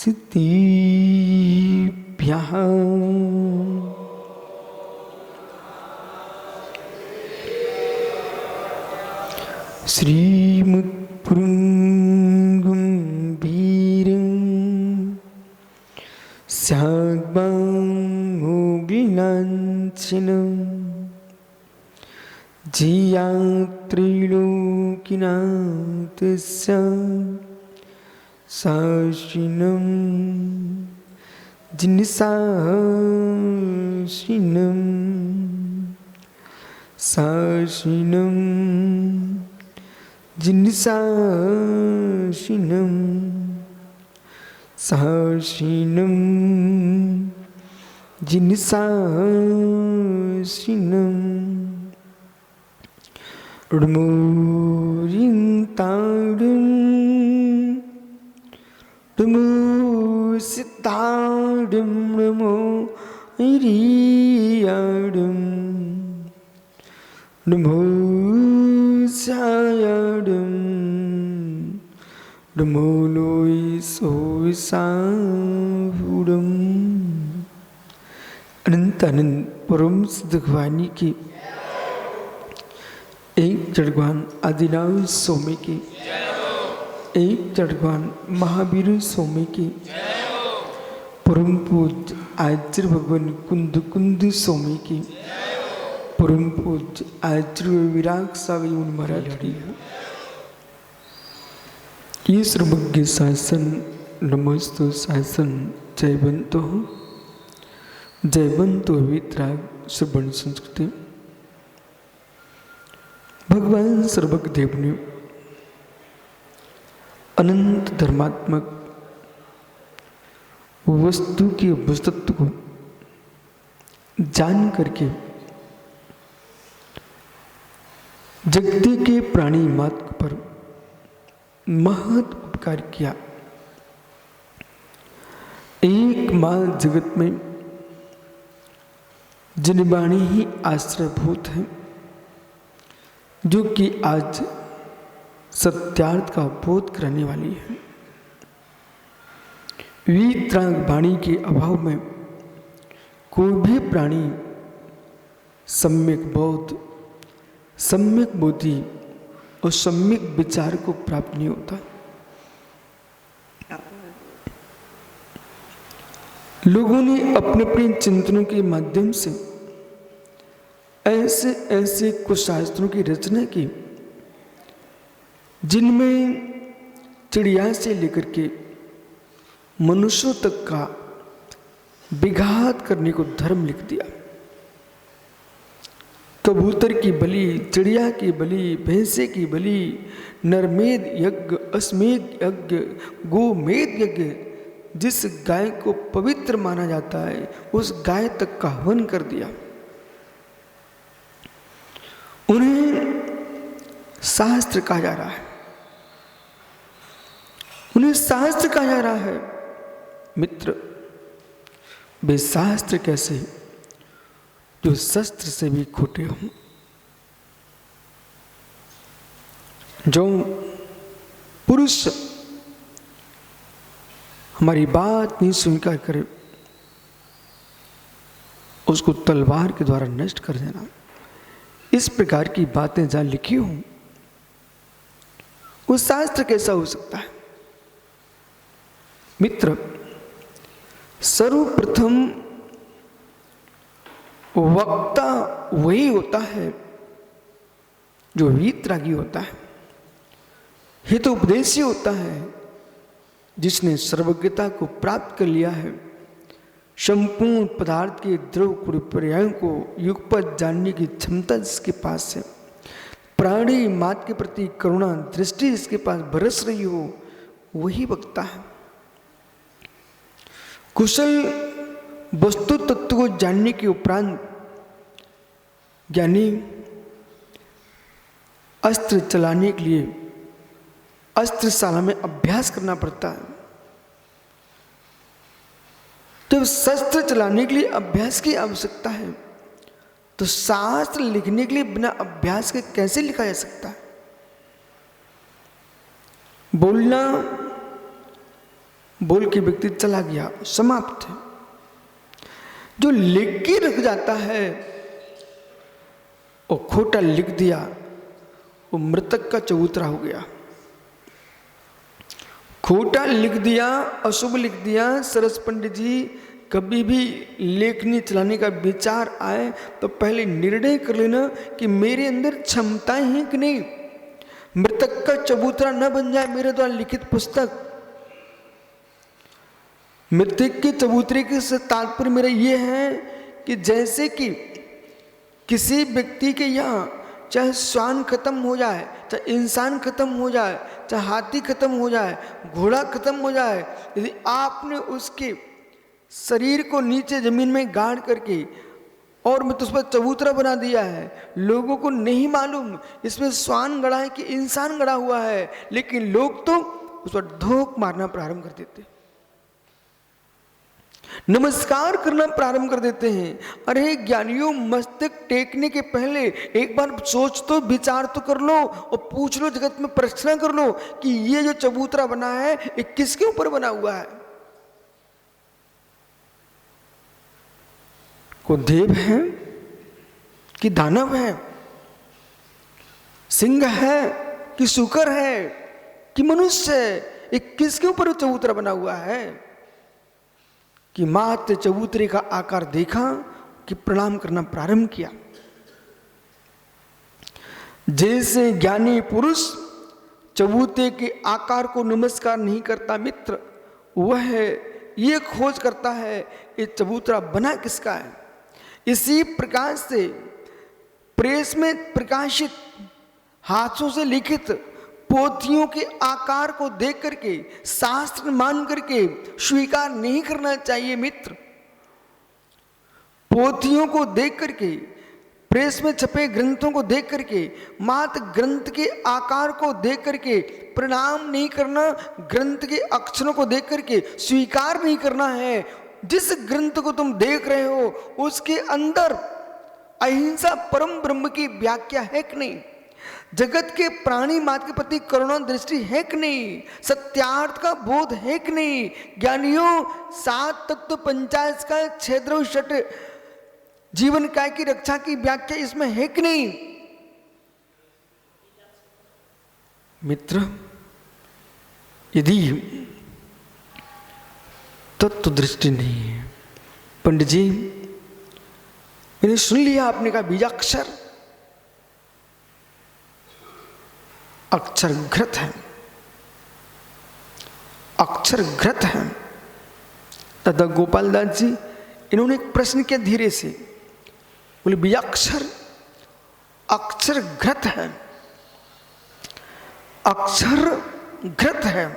सिद्धिभ्यः श्रीमत्पुरुं वीरं स्याग्मामोघ्लाञ्छनं जियात्रिलोकिनाथस्य साशिनं जिनसाशिनं साशिनं जिनसाशिनं साशिनं जिनसाशिनं ऋमोरिन्ताडं ऋमोसिताडं ऋमो इरियाडं ऋमोसायाडं ऋमोलोयसोसाहुडं। अनंत अनंत परम सिद्ध भगवानी की एक जड़गवान आदिनाथ स्वामी की एक जड़गवान महावीर स्वामी की परम पूज्य आचार्य भगवान कुंद कुंद स्वामी की परम पूज्य आचार्य विराग स्वामी मुनि महाराज की ये सर्वज्ञ शासन नमस्तु शासन जयवंतो वितराग श्रवण संस्कृति। भगवान सर्वज्ञ देव ने अनंत धर्मात्मक वस्तु के वस्तुत्व को जान करके जगती के प्राणी मात्र पर महत् उपकार किया। एक मां जगत में जिनवाणी ही आश्रयभूत है, जो कि आज सत्यार्थ का बोध कराने वाली है। वीतराग वाणी के अभाव में कोई भी प्राणी सम्यक बोध, सम्यक बुद्धि और सम्यक विचार को प्राप्त नहीं होता। लोगों ने अपने अपने चिंतनों के माध्यम से ऐसे ऐसे कुछ शास्त्रों की रचना की, जिनमें चिड़िया से लेकर के मनुष्यों तक का विघात करने को धर्म लिख दिया। कबूतर की बलि, चिड़िया की बलि, भैंसे की बलि, नरमेध यज्ञ, अश्वमेध यज्ञ, गोमेध यज्ञ, जिस गाय को पवित्र माना जाता है उस गाय तक का हवन कर दिया। उन्हें शास्त्र कहा जा रहा है, उन्हें शास्त्र कहा जा रहा है। मित्र, वे शास्त्र कैसे जो शस्त्र से भी खोटे हों, जो पुरुष हमारी बात नहीं स्वीकार करे उसको तलवार के द्वारा नष्ट कर देना, इस प्रकार की बातें जहां लिखी हों, वो शास्त्र कैसा हो सकता है? मित्र, सर्वप्रथम वक्ता वही होता है जो वीतरागी होता है, हितोपदेशी होता है, जिसने सर्वज्ञता को प्राप्त कर लिया है, संपूर्ण पदार्थ के द्रव पर्यायों को युगपत जानने की क्षमता जिसके पास है, प्राणी मात्र के प्रति करुणा दृष्टि जिसके पास बरस रही हो, वही वक्ता है। कुशल वस्तु तत्व को जानने के उपरांत ज्ञानी अस्त्र चलाने के लिए अस्त्रशाला में अभ्यास करना पड़ता है। जब शस्त्र चलाने के लिए अभ्यास की आवश्यकता है, तो शास्त्र लिखने के लिए बिना अभ्यास के कैसे लिखा जा सकता है? बोलना बोल के व्यक्ति चला गया, समाप्त है। जो लिख के रख जाता है और खोटा लिख दिया, वो मृतक का चबूतरा हो गया। खोटा लिख दिया, अशुभ लिख दिया। सरस पंडित जी, कभी भी लेखनी चलाने का विचार आए तो पहले निर्णय कर लेना कि मेरे अंदर क्षमताएं हैं कि नहीं। मृतक का चबूतरा न बन जाए मेरे द्वारा लिखित पुस्तक। मृतक के चबूतरे के से तात्पर्य मेरा ये है कि जैसे कि किसी व्यक्ति के यहाँ चाहे श्वान खत्म हो जाए, चाहे इंसान खत्म हो जाए, चाहे हाथी खत्म हो जाए, घोड़ा खत्म हो जाए, यदि आपने उसके शरीर को नीचे जमीन में गाड़ करके और मैं तो उस पर चबूतरा बना दिया है, लोगों को नहीं मालूम इसमें श्वान गड़ा है कि इंसान गड़ा हुआ है, लेकिन लोग तो उस पर धोख मारना प्रारंभ कर देते, नमस्कार करना प्रारंभ कर देते हैं। अरे ज्ञानियों, मस्तक टेकने के पहले एक बार सोच तो, विचार तो कर लो और पूछ लो, जगत में प्रश्न कर लो कि ये जो चबूतरा बना है ये किसके ऊपर बना हुआ है। को देव है कि दानव है, सिंह है कि सूकर है कि मनुष्य है, ये किसके ऊपर चबूतरा बना हुआ है कि मात्र चबूतरे का आकार देखा कि प्रणाम करना प्रारंभ किया। जैसे ज्ञानी पुरुष चबूतरे के आकार को नमस्कार नहीं करता मित्र, वह ये खोज करता है ये चबूतरा बना किसका है। इसी प्रकार से प्रेस में प्रकाशित हाथों से लिखित पोथियों के आकार को देख करके, शास्त्र मान करके स्वीकार नहीं करना चाहिए मित्र। पोथियों को देख करके, प्रेस में छपे ग्रंथों को देख करके, मात्र ग्रंथ के आकार को देख करके प्रणाम नहीं करना, ग्रंथ के अक्षरों को देख करके स्वीकार नहीं करना है। जिस ग्रंथ को तुम देख रहे हो उसके अंदर अहिंसा परम ब्रह्म की व्याख्या है कि नहीं, जगत के प्राणी मात्र के प्रति करुणा दृष्टि है कि नहीं, सत्यार्थ का बोध है कि नहीं। ज्ञानियों, 7 तत्व पंचायत का क्षेत्र षट जीवन काय की रक्षा की व्याख्या इसमें है कि नहीं। मित्र, यदि तत्व दृष्टि नहीं है, पंडित जी मैंने सुन लिया आपने कहा बीजाक्षर अक्षर घृत है, अक्षर घृत है। दादा गोपाल दास जी इन्होंने एक प्रश्न किया धीरे से, बोले बीजाक्षर अक्षर घृत है, अक्षर घृत है,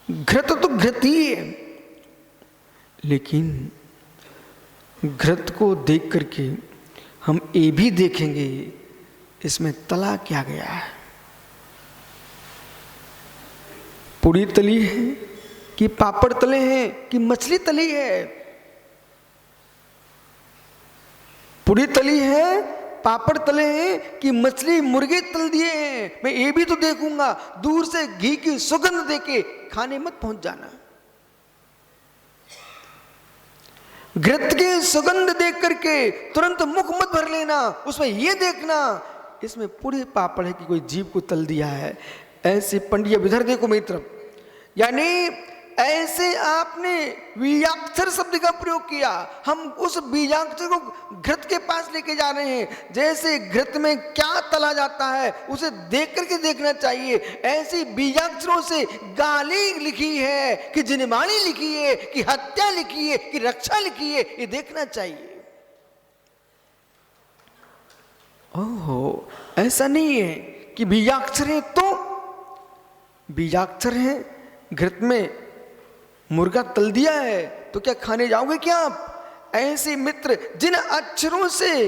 घृत तो घृत ही है, लेकिन घृत को देख करके हम ये भी देखेंगे इसमें तला क्या गया है। पूरी तली है कि पापड़ तले हैं कि मछली तली है। पूरी तली है, पापड़ तले हैं कि मछली मुर्गे तल दिए हैं, मैं ये भी तो देखूंगा। दूर से घी की सुगंध देके खाने मत पहुंच जाना। घृत की सुगंध देख करके तुरंत मुख मत भर लेना, उसमें यह देखना इसमें पूरे पापड़ है कि कोई जीव को तल दिया है। ऐसे पंडिया विधर देखो मित्र, यानी ऐसे आपने बीजाक्षर शब्द का प्रयोग किया। हम उस बीजाक्षर को घृत के पास लेके जा रहे हैं। जैसे घृत में क्या तला जाता है उसे देख करके देखना चाहिए, ऐसी बीजाक्षरों से गाली लिखी है कि जिनवाणी लिखी है कि हत्या लिखी है कि रक्षा लिखी है, ये देखना चाहिए। ओहो, ऐसा नहीं है कि बीजाक्षर है तो बीजाक्षर है, घृत में मुर्गा तल दिया है तो क्या खाने जाओगे क्या आप। ऐसे मित्र जिन अक्षरों से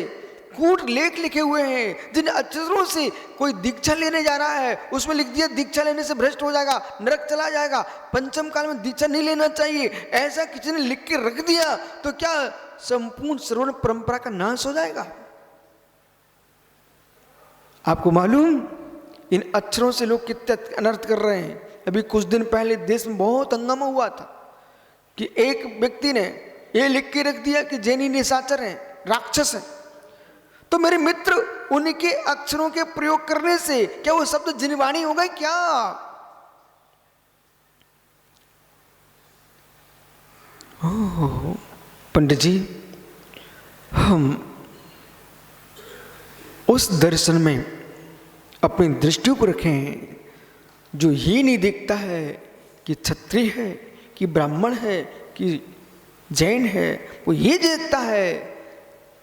कूट लेख लिखे हुए हैं, जिन अक्षरों से कोई दीक्षा लेने जा रहा है उसमें लिख दिया दीक्षा लेने से भ्रष्ट हो जाएगा, नरक चला जाएगा, पंचम काल में दीक्षा नहीं लेना चाहिए, ऐसा किसी ने लिख के रख दिया तो क्या संपूर्ण श्रवण परंपरा का नाश हो जाएगा। आपको मालूम इन अक्षरों से लोग कितने अनर्थ कर रहे हैं। अभी कुछ दिन पहले देश में बहुत हंगामा हुआ था कि एक व्यक्ति ने ये लिख के रख दिया कि जैनी निशाचर हैं, राक्षस हैं। तो मेरे मित्र, उनके अक्षरों के प्रयोग करने से क्या वो शब्द जिनवाणी होगा क्या? ओह पंडित जी, हम उस दर्शन में अपनी दृष्टि को रखें जो ये नहीं देखता है कि क्षत्रिय है कि ब्राह्मण है कि जैन है, वो ये देखता है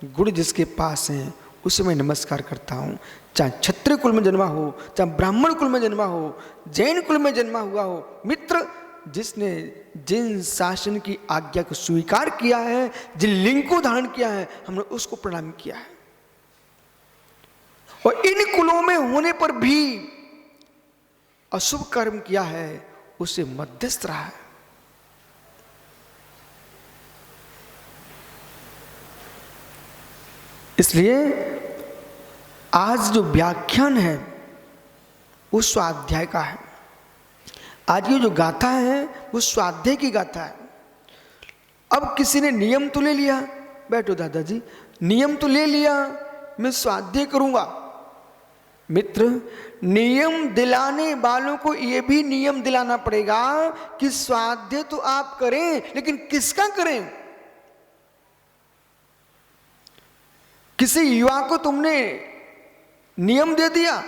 गुण जिसके पास है उसे मैं नमस्कार करता हूँ। चाहे क्षत्रिय कुल में जन्मा हो, चाहे ब्राह्मण कुल में जन्मा हो, जैन कुल में जन्मा हुआ हो, मित्र जिसने जिन शासन की आज्ञा को स्वीकार किया है, जिन लिंग को धारण किया है, हमने उसको प्रणाम किया है। और इन कुलों में होने पर भी अशुभ कर्म किया है, उसे मध्यस्थ रहा है। इसलिए आज जो व्याख्यान है वो स्वाध्याय का है। आज की जो गाथा है वो स्वाध्याय की गाथा है। अब किसी ने नियम तो ले लिया, बैठो दादाजी, नियम तो ले लिया, मैं स्वाध्याय करूंगा। मित्र, नियम दिलाने वालों को यह भी नियम दिलाना पड़ेगा कि स्वाध्याय तो आप करें, लेकिन किसका करें? किसी युवा को तुमने नियम दे दिया,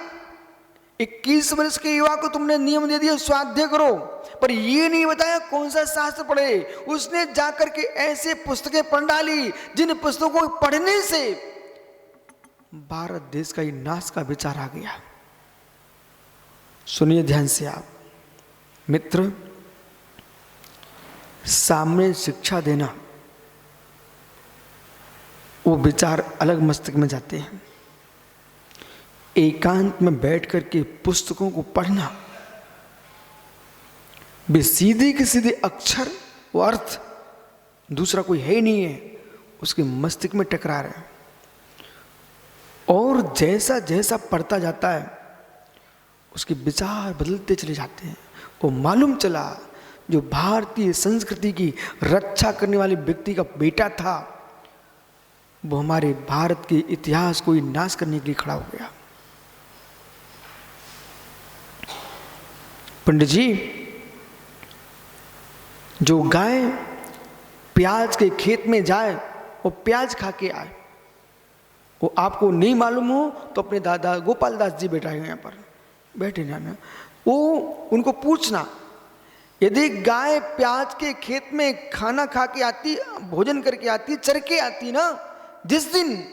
21 वर्ष के युवा को तुमने नियम दे दिया स्वाध्याय करो, पर ये नहीं बताया कौन सा शास्त्र पढ़े। उसने जाकर के ऐसे पुस्तकें पढ़ डाली जिन पुस्तकों को पढ़ने से भारत देश का ही नाश का विचार आ गया। सुनिए ध्यान से आप मित्र, सामने शिक्षा देना वो विचार अलग मस्तिष्क में जाते हैं। एकांत में बैठ करके पुस्तकों को पढ़ना, वे सीधे के सीधे अक्षर वो अर्थ, दूसरा कोई है ही नहीं है, उसके मस्तिष्क में टकरा रहे हैं। और जैसा जैसा पढ़ता जाता है उसके विचार बदलते चले जाते हैं। वो मालूम चला जो भारतीय संस्कृति की रक्षा करने वाले व्यक्ति का बेटा था, वो हमारे भारत के इतिहास को ही नाश करने के लिए खड़ा हो गया। पंडित जी, जो गाय प्याज के खेत में जाए वो प्याज खा के आए, वो आपको नहीं मालूम हो तो अपने दादा गोपाल दास जी बैठा है यहाँ पर, बैठे ना, वो उनको पूछना, यदि गाय प्याज के खेत में खाना खा के आती, भोजन करके आती, चर के आती ना, जिस दिन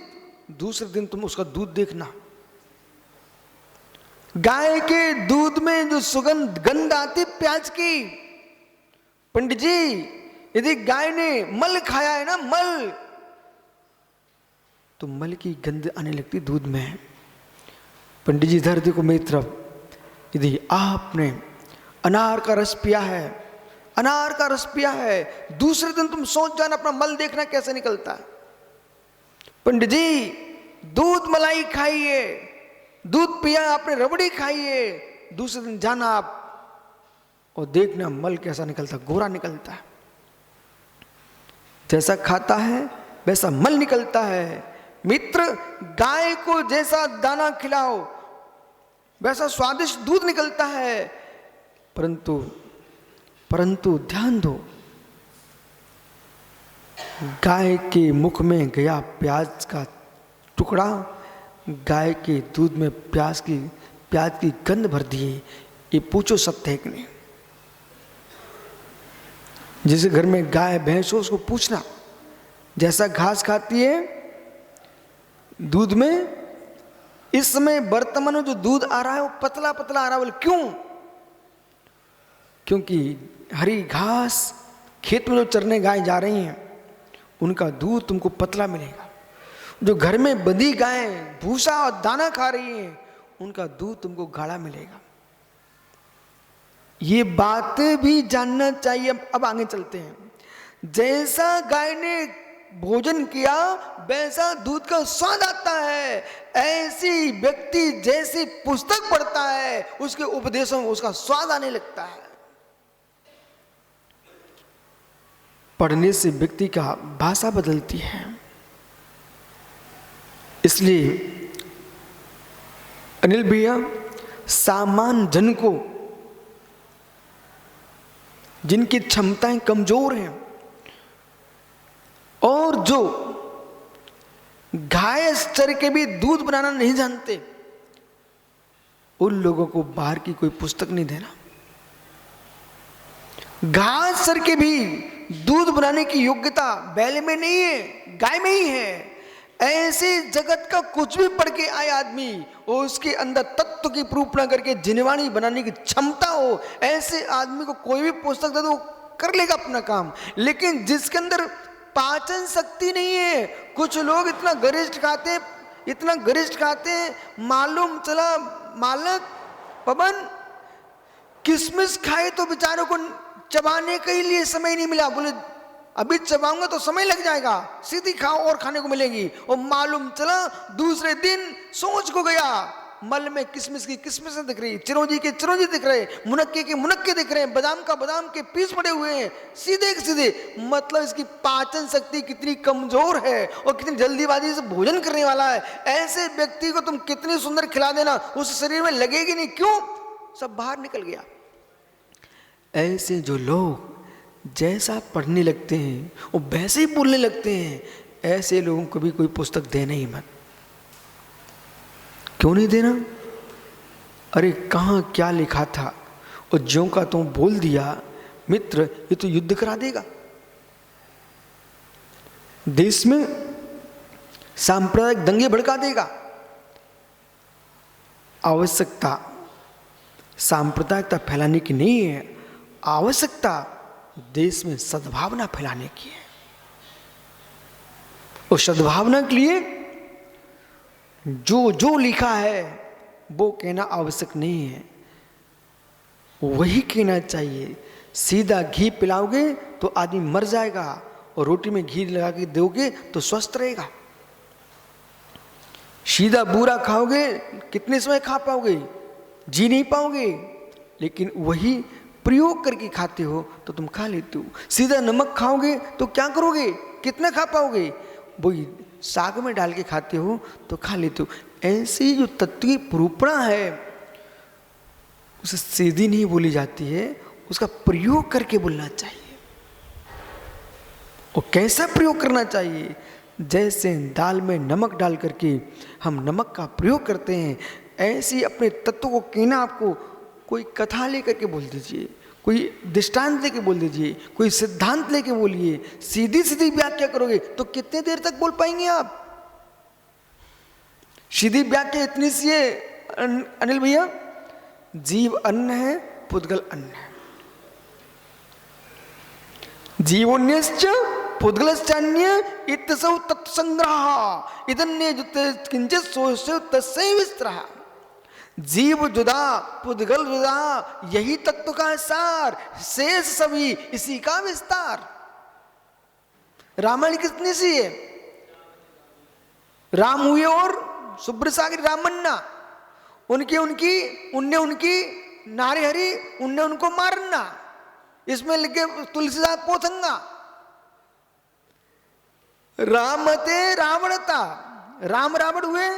दूसरे दिन तुम उसका दूध देखना, गाय के दूध में जो सुगंध गंध आती प्याज की। पंडित जी, यदि गाय ने मल खाया है ना, मल, तो मल की गंध आने लगती दूध में। पंडित जी इधर देखो मेरी तरफ, यदि आपने अनार का रस पिया है, अनार का रस पिया है, दूसरे दिन तुम सोच जाना अपना मल देखना कैसे निकलता है। पंडित जी, दूध मलाई खाइए, दूध पिया आपने, रबड़ी खाइए, दूसरे दिन जाना आप और देखना मल कैसा निकलता, गोरा निकलता है। जैसा खाता है वैसा मल निकलता है। मित्र, गाय को जैसा दाना खिलाओ वैसा स्वादिष्ट दूध निकलता है, परंतु ध्यान दो, गाय के मुख में गया प्याज का टुकड़ा गाय के दूध में प्याज की गंध भर दिए। ये पूछो सत्य है कि नहीं? जिस घर में गाय भैंस हो उसको पूछना, जैसा घास खाती है दूध में, इस समय वर्तमान में जो दूध आ रहा है वो पतला पतला आ रहा है। बोले क्यों? क्योंकि हरी घास खेत में जो चरने गाय जा रही हैं उनका दूध तुमको पतला मिलेगा। जो घर में बंधी गाय भूसा और दाना खा रही हैं उनका दूध तुमको गाढ़ा मिलेगा। ये बातें भी जानना चाहिए। अब आगे चलते हैं। जैसा गाय ने भोजन किया वैसा दूध का स्वाद आता है। ऐसी व्यक्ति जैसी पुस्तक पढ़ता है उसके उपदेशों में उसका स्वाद आने लगता है। पढ़ने से व्यक्ति का भाषा बदलती है। इसलिए अनिल भैया, सामान्य जन को जिनकी क्षमताएं कमजोर हैं और जो गाय चर के भी दूध बनाना नहीं जानते, उन लोगों को बाहर की कोई पुस्तक नहीं देना। घास चर के भी दूध बनाने की योग्यता बैल में नहीं है, गाय में ही है। ऐसे जगत का कुछ भी पढ़ के आए आदमी और उसके अंदर तत्व की प्रूपणा करके जिनवाणी बनाने की क्षमता हो, ऐसे आदमी को कोई भी पुस्तक दे दो कर लेगा अपना काम। लेकिन जिसके अंदर पाचन शक्ति नहीं है, कुछ लोग इतना गरिष्ठ खाते, मालूम चला मालक पवन किशमिश खाए तो बेचारों को चबाने के लिए समय नहीं मिला। बोले अभी चबाऊंगा तो समय लग जाएगा, सीधी खाओ और खाने को मिलेगी। और मालूम चला दूसरे दिन सोच को गया, मल में किशमिश की किशमिश दिख रही, चिरौंजी के चिरौंजी दिख रहे, मुनक्के के मुनक्के दिख रहे हैं, बादाम का बादाम के पीस पड़े हुए हैं, सीधे के सीधे। मतलब इसकी पाचन शक्ति कितनी कमजोर है और कितनी जल्दीबाजी से भोजन करने वाला है। ऐसे व्यक्ति को तुम कितनी सुंदर खिला देना, उस शरीर में लगेगी नहीं। क्यों? सब बाहर निकल गया। ऐसे जो लोग जैसा पढ़ने लगते हैं और वैसे ही बोलने लगते हैं, ऐसे लोगों को भी कोई पुस्तक देना ही मत। क्यों नहीं देना? अरे कहाँ क्या लिखा था और ज्यों का तुम बोल दिया मित्र, ये तो युद्ध करा देगा। देश में सांप्रदायिक दंगे भड़का देगा। आवश्यकता सांप्रदायिकता फैलाने की नहीं है, आवश्यकता देश में सद्भावना फैलाने की है। और सद्भावना के लिए जो जो लिखा है वो कहना आवश्यक नहीं है, वही कहना चाहिए। सीधा घी पिलाओगे तो आदमी मर जाएगा और रोटी में घी लगा के दोगे तो स्वस्थ रहेगा। सीधा बूरा खाओगे कितने समय खा पाओगे? जी नहीं पाओगे। लेकिन वही प्रयोग करके खाते हो तो तुम खा लेते हो। सीधा नमक खाओगे तो क्या करोगे? कितना खा पाओगे? वही साग में डाल के खाते हो तो खा लेते हो। ऐसी जो तत्व की प्रूपणा है उसे सीधी नहीं बोली जाती है, उसका प्रयोग करके बोलना चाहिए। और कैसा प्रयोग करना चाहिए? जैसे दाल में नमक डाल करके हम नमक का प्रयोग करते हैं, ऐसे अपने तत्व को कहना। आपको कोई कथा लेकर के बोल दीजिए, कोई दृष्टांत लेके बोल दीजिए, कोई सिद्धांत लेके बोलिए। सीधी सीधी व्याख्या करोगे तो कितने देर तक बोल पाएंगे आप? सीधी व्याख्या इतनी सी है अनिल भैया, जीव अन्न है, पुद्गल अन्न है। जीवोन्यश्च पुद्गलश्चान्य इत्यसौ तत्संग्रह इदन्ये किंचित सोचो तस्यै विस्तरः। जीव जुदा पुद्गल जुदा, यही तत्व का सार, शेष सभी इसी का विस्तार। रामायण कितनी सी है? राम हुए और सुब्रसागर रामन्ना, उनने उनकी नारी हरी, उनने उनको मारना। इसमें लिखे तुलसीदास पोथंगा। रामते रावणता, राम रावण हुए,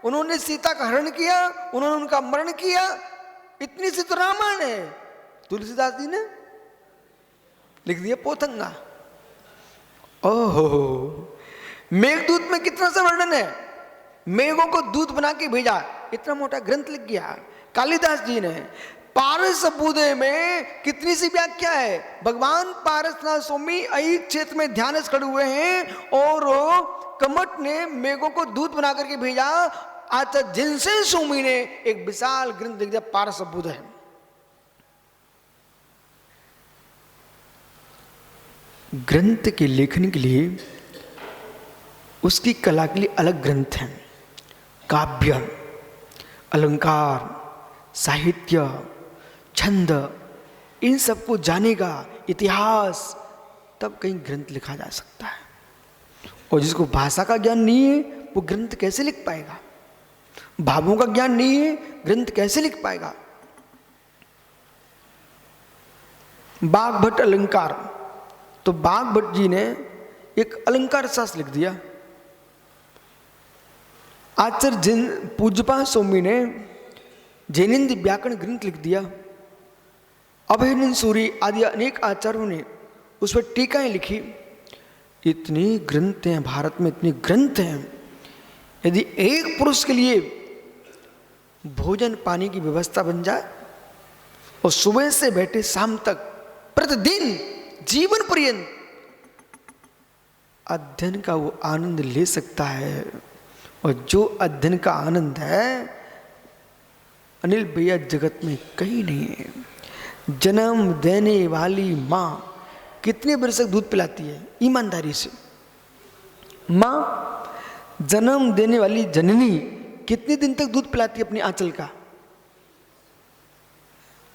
उन्होंने सीता का हरण किया, उन्होंने उनका मरण किया। इतनी सी तो रामायण है। तुलसीदास जी ने लिख दिया पोथंगा। ओहो, मेघदूत में कितना सा वर्णन है। मेघों को दूत बना के भेजा, इतना मोटा ग्रंथ लिख गया कालिदास जी ने। पारस बुदे में कितनी सी व्याख्या है। भगवान पारसनाथ स्वामी अही क्षेत्र में ध्यान से खड़े हुए हैं और कमट ने मेघों को दूत बना करके भेजा। आचार्य जिनसे स्वामी ने एक विशाल ग्रंथ लिख दिया, पारस बुद है। ग्रंथ के लेखन के लिए उसकी कला के लिए अलग ग्रंथ हैं। काव्य, अलंकार, साहित्य, छंद, इन सबको जानेगा इतिहास, तब कहीं ग्रंथ लिखा जा सकता है। और जिसको भाषा का ज्ञान नहीं है वो ग्रंथ कैसे लिख पाएगा? भावों का ज्ञान नहीं है, ग्रंथ कैसे लिख पाएगा? बागभट्ट अलंकार, तो बागभट्ट जी ने एक अलंकार शास्त्र लिख दिया। आचार्य पूज्यपाद स्वामी ने जैनेन्द्र व्याकरण ग्रंथ लिख दिया। अभयनंद सूरी आदि अनेक आचार्यों ने उस पर टीकाएं लिखी। इतने ग्रंथ हैं भारत में, इतने ग्रंथ हैं। यदि एक पुरुष के लिए भोजन पानी की व्यवस्था बन जाए और सुबह से बैठे शाम तक प्रतिदिन जीवन पर्यंत अध्ययन का वो आनंद ले सकता है, और जो अध्ययन का आनंद है अनिल भैया जगत में कहीं नहीं है। जन्म देने वाली माँ कितने बरस तक दूध पिलाती है? ईमानदारी से। माँ जन्म देने वाली जननी कितने दिन तक दूध पिलाती है अपनी आंचल का?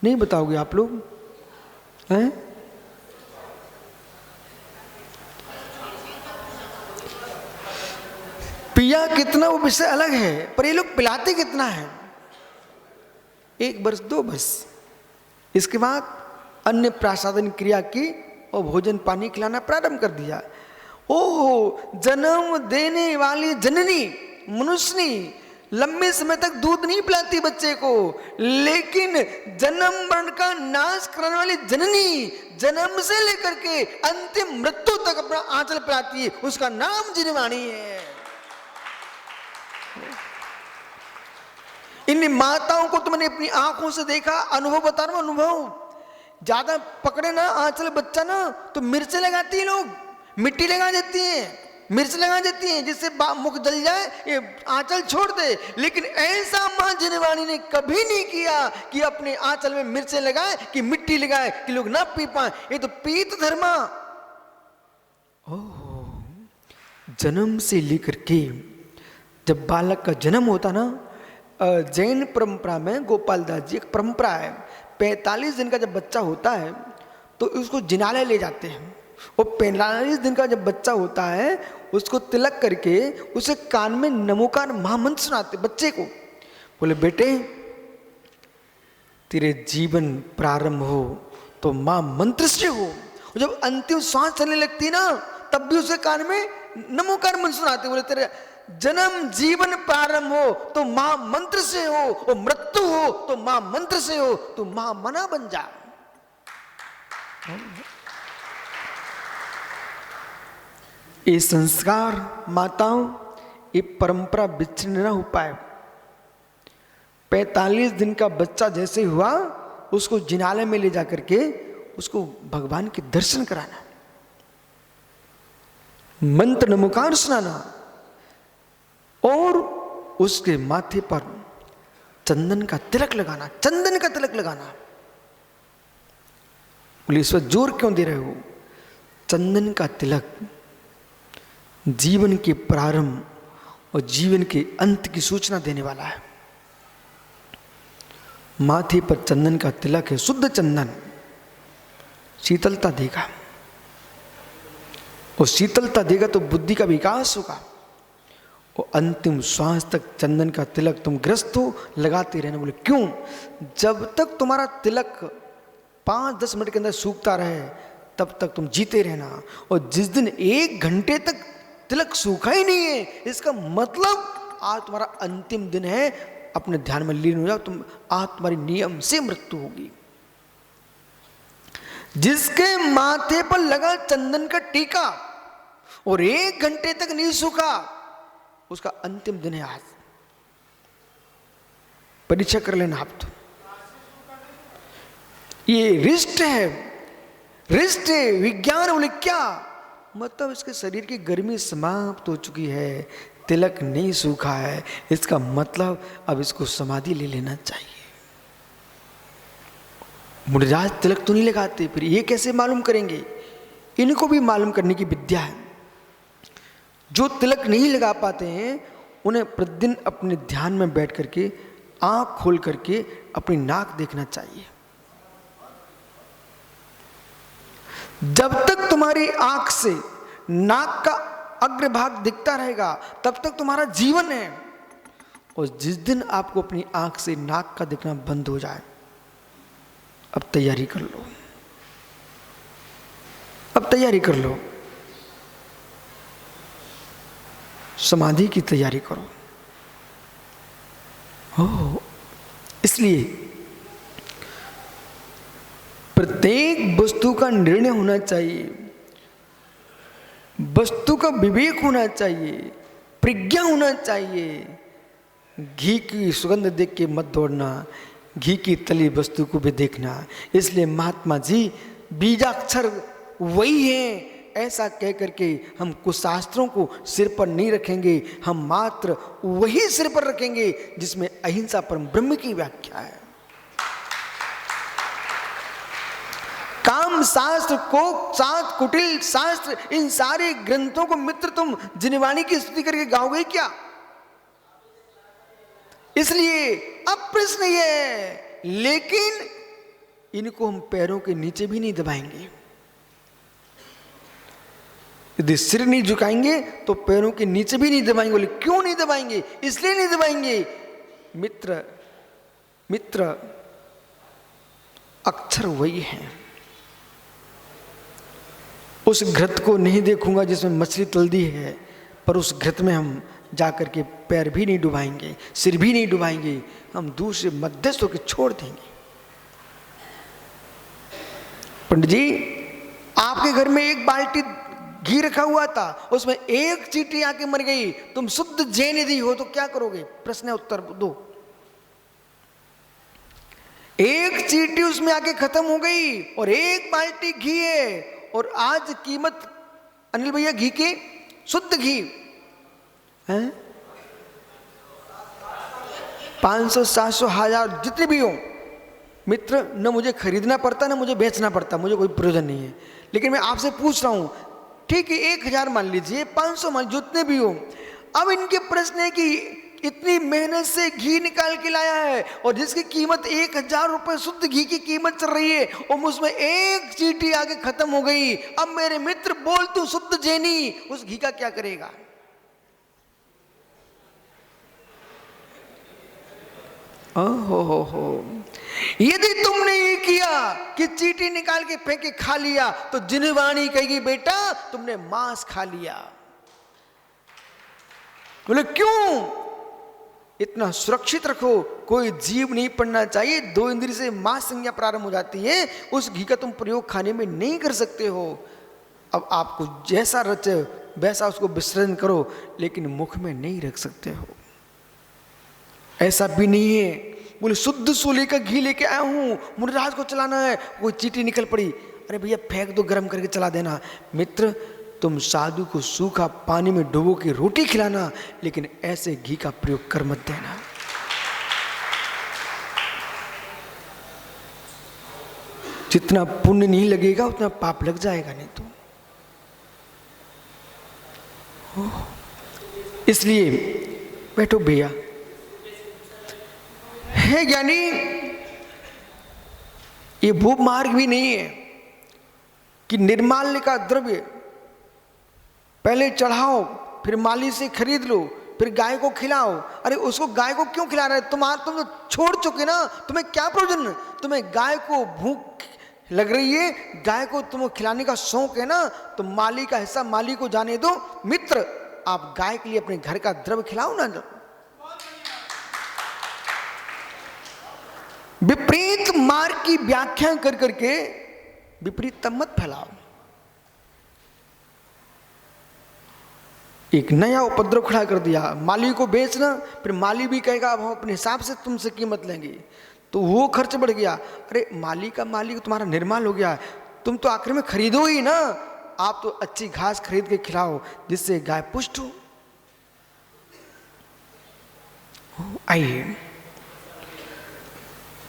नहीं बताओगे आप लोग हैं? पिया कितना वो विषय अलग है, पर ये लोग पिलाते कितना है? 1 वर्ष 2 वर्ष, इसके बाद अन्य प्रसाधन क्रिया की और भोजन पानी खिलाना प्रारंभ कर दिया। ओहो, जन्म देने वाली जननी मनुष्यनी लंबे समय तक दूध नहीं पिलाती बच्चे को, लेकिन जन्म मरण का नाश करने वाली जननी जन्म से लेकर के अंतिम मृत्यु तक अपना आंचल पिलाती है। उसका नाम जिनवाणी है। इन माताओं को तो मैंने अपनी आंखों से देखा, अनुभव बता रहा हूं, अनुभव। ज्यादा पकड़े ना आंचल बच्चा ना तो मिर्च लगाती है, लोग मिट्टी लगा देती हैं, मिर्च लगा देती हैं जिससे मुख जल जाए, ये आंचल छोड़ दे। लेकिन ऐसा मां जिनवाणी ने कभी नहीं किया कि अपने आंचल में मिर्चें लगाए कि मिट्टी लगाए कि लोग ना पी पाए। ये तो पीत धर्मा। ओह, जन्म से लेकर के जब बालक का जन्म होता ना, जैन परंपरा में गोपाल दास जी एक परंपरा है, 45 दिन का जब बच्चा होता है तो उसको जिनालय ले जाते हैं। और 45 दिन का जब बच्चा होता है उसको तिलक करके उसे कान में नमोकार महामंत्र सुनाते बच्चे को। बोले बेटे तेरे जीवन प्रारंभ हो तो मां मंत्र से हो। और जब अंतिम श्वास चलने लगती ना तब भी उसे कान में नमोकार मंत्र सुनाते। बोले तेरे जन्म जीवन प्रारंभ हो तो मां मंत्र से हो, और मृत्यु हो तो मां मंत्र से हो, तो मां मना बन जा। ये संस्कार माताओं, ये परंपरा विच्छिन्न न हो पाए। 45 दिन का बच्चा जैसे हुआ उसको जिनालय में ले जाकर के उसको भगवान के दर्शन कराना, मंत्र नमोकार सुनाना, और उसके माथे पर चंदन का तिलक लगाना, चंदन का तिलक लगाना। बोले इस पर जोर क्यों दे रहे हो? चंदन का तिलक जीवन के प्रारंभ और जीवन के अंत की सूचना देने वाला है। माथे पर चंदन का तिलक है, शुद्ध चंदन शीतलता देगा, और शीतलता देगा तो बुद्धि का विकास होगा। और अंतिम श्वास तक चंदन का तिलक तुम ग्रस्त हो लगाते रहना। बोले क्यों? जब तक तुम्हारा तिलक 5-10 मिनट के अंदर सूखता रहे तब तक तुम जीते रहना। और जिस दिन 1 घंटे तक तिलक सूखा ही नहीं है, इसका मतलब आज तुम्हारा अंतिम दिन है, अपने ध्यान में लीन हो जाओ, आज तुम्हारी नियम से मृत्यु होगी। जिसके माथे पर लगा चंदन का टीका और 1 घंटे तक नहीं सूखा, उसका अंतिम दिन है आज। परीक्षा कर लेना आप तो। ये रिष्ट है, रिष्ट है। विज्ञान बोले क्या मतलब? इसके शरीर की गर्मी समाप्त हो चुकी है, तिलक नहीं सूखा है, इसका मतलब अब इसको समाधि ले लेना चाहिए। मुनिराज तिलक तो नहीं लगाते, फिर ये कैसे मालूम करेंगे? इनको भी मालूम करने की विद्या है। जो तिलक नहीं लगा पाते हैं उन्हें प्रतिदिन अपने ध्यान में बैठ करके आंख खोल करके अपनी नाक देखना चाहिए। जब तक तुम्हारी आंख से नाक का अग्रभाग दिखता रहेगा तब तक तुम्हारा जीवन है। और जिस दिन आपको अपनी आंख से नाक का दिखना बंद हो जाए, अब तैयारी कर लो, अब तैयारी कर लो, समाधि की तैयारी करो। हो इसलिए प्रत्येक वस्तु का निर्णय होना चाहिए, वस्तु का विवेक होना चाहिए, प्रज्ञा होना चाहिए। घी की सुगंध देख के मत दौड़ना, घी की तली वस्तु को भी देखना। इसलिए महात्मा जी बीजाक्षर वही है ऐसा कह करके हम कुशास्त्रों को सिर पर नहीं रखेंगे, हम मात्र वही सिर पर रखेंगे जिसमें अहिंसा परम ब्रह्म की व्याख्या है। काम शास्त्र, कोक शास्त्र, कुटिल शास्त्र, इन सारे ग्रंथों को मित्र तुम जिनवाणी की स्तुति करके गाओगे क्या? इसलिए अब प्रश्न ये है, लेकिन इनको हम पैरों के नीचे भी नहीं दबाएंगे। यदि सिर नहीं झुकाएंगे तो पैरों के नीचे भी नहीं दबाएंगे। बोले क्यों नहीं दबाएंगे? इसलिए नहीं दबाएंगे, मित्र मित्र अक्षर वही है। उस घृत को नहीं देखूंगा जिसमें मछली तल दी है, पर उस घृत में हम जाकर के पैर भी नहीं डुबाएंगे, सिर भी नहीं डुबाएंगे, हम दूर से मध्यस्थ होकर छोड़ देंगे। पंडित जी, आपके घर में एक बाल्टी घी रखा हुआ था, उसमें एक चींटी आके मर गई, तुम शुद्ध जैन यदि हो तो क्या करोगे? प्रश्न उत्तर दो। एक चींटी उसमें आके खत्म हो गई और एक बाल्टी घी है, और आज कीमत अनिल भैया घी की, शुद्ध घी है 500, 700, 1000 जितने भी हो मित्र, न मुझे खरीदना पड़ता न मुझे बेचना पड़ता, मुझे कोई प्रयोजन नहीं है। लेकिन मैं आपसे पूछ रहा हूं, ठीक है 1000 मान लीजिए, 500 मान, जितने भी हो, अब इनके प्रश्न है कि इतनी मेहनत से घी निकाल के लाया है और जिसकी कीमत 1000 रुपए शुद्ध घी की कीमत चल रही है, और उसमें एक चींटी आगे खत्म हो गई। अब मेरे मित्र बोल, तू शुद्ध जैनी उस घी का क्या करेगा? हो यदि तुमने ये किया कि चींटी निकाल के फेंके खा लिया, तो जिनवाणी कहेगी बेटा तुमने मांस खा लिया। बोले क्यों? इतना सुरक्षित रखो, कोई जीव नहीं पड़ना चाहिए, 2 इंद्रिय से मांस संज्ञा प्रारंभ हो जाती है, उस घी का तुम प्रयोग खाने में नहीं कर सकते हो। अब आपको जैसा रचे वैसा उसको विसर्जन करो, लेकिन मुख में नहीं रख सकते हो। ऐसा भी नहीं है, बोले शुद्ध सोले का घी लेके आया हूं, मुझे रात को चलाना है, कोई चींटी निकल पड़ी, अरे भैया फेंक दो, गर्म करके चला देना। मित्र, तुम साधु को सूखा पानी में डुबो के रोटी खिलाना, लेकिन ऐसे घी का प्रयोग कर मत देना। जितना पुण्य नहीं लगेगा उतना पाप लग जाएगा नहीं तो। इसलिए बैठो भैया। है ज्ञानी, ये भूप मार्ग भी नहीं है कि निर्माल्य का द्रव्य पहले चढ़ाओ, फिर माली से खरीद लो, फिर गाय को खिलाओ। अरे उसको गाय को क्यों खिला रहे? तुम तो छोड़ चुके ना, तुम्हें क्या प्रयोजन? तुम्हें गाय को भूख लग रही है, गाय को तुम्हें खिलाने का शौक है ना, तो माली का हिस्सा माली को जाने दो। मित्र, आप गाय के लिए अपने घर का द्रव्य खिलाओ ना। विपरीत मार्ग की व्याख्या कर करके विपरीत मत फैलाओ। एक नया उपद्रव खड़ा कर दिया, माली को बेचना, फिर माली भी कहेगा अब हम अपने हिसाब से तुमसे कीमत लेंगे, तो वो खर्च बढ़ गया। अरे माली का मालिक तुम्हारा निर्माल हो गया, तुम तो आखिर में खरीदो ही ना। आप तो अच्छी घास खरीद के खिलाओ जिससे गाय पुष्ट हो। आइए,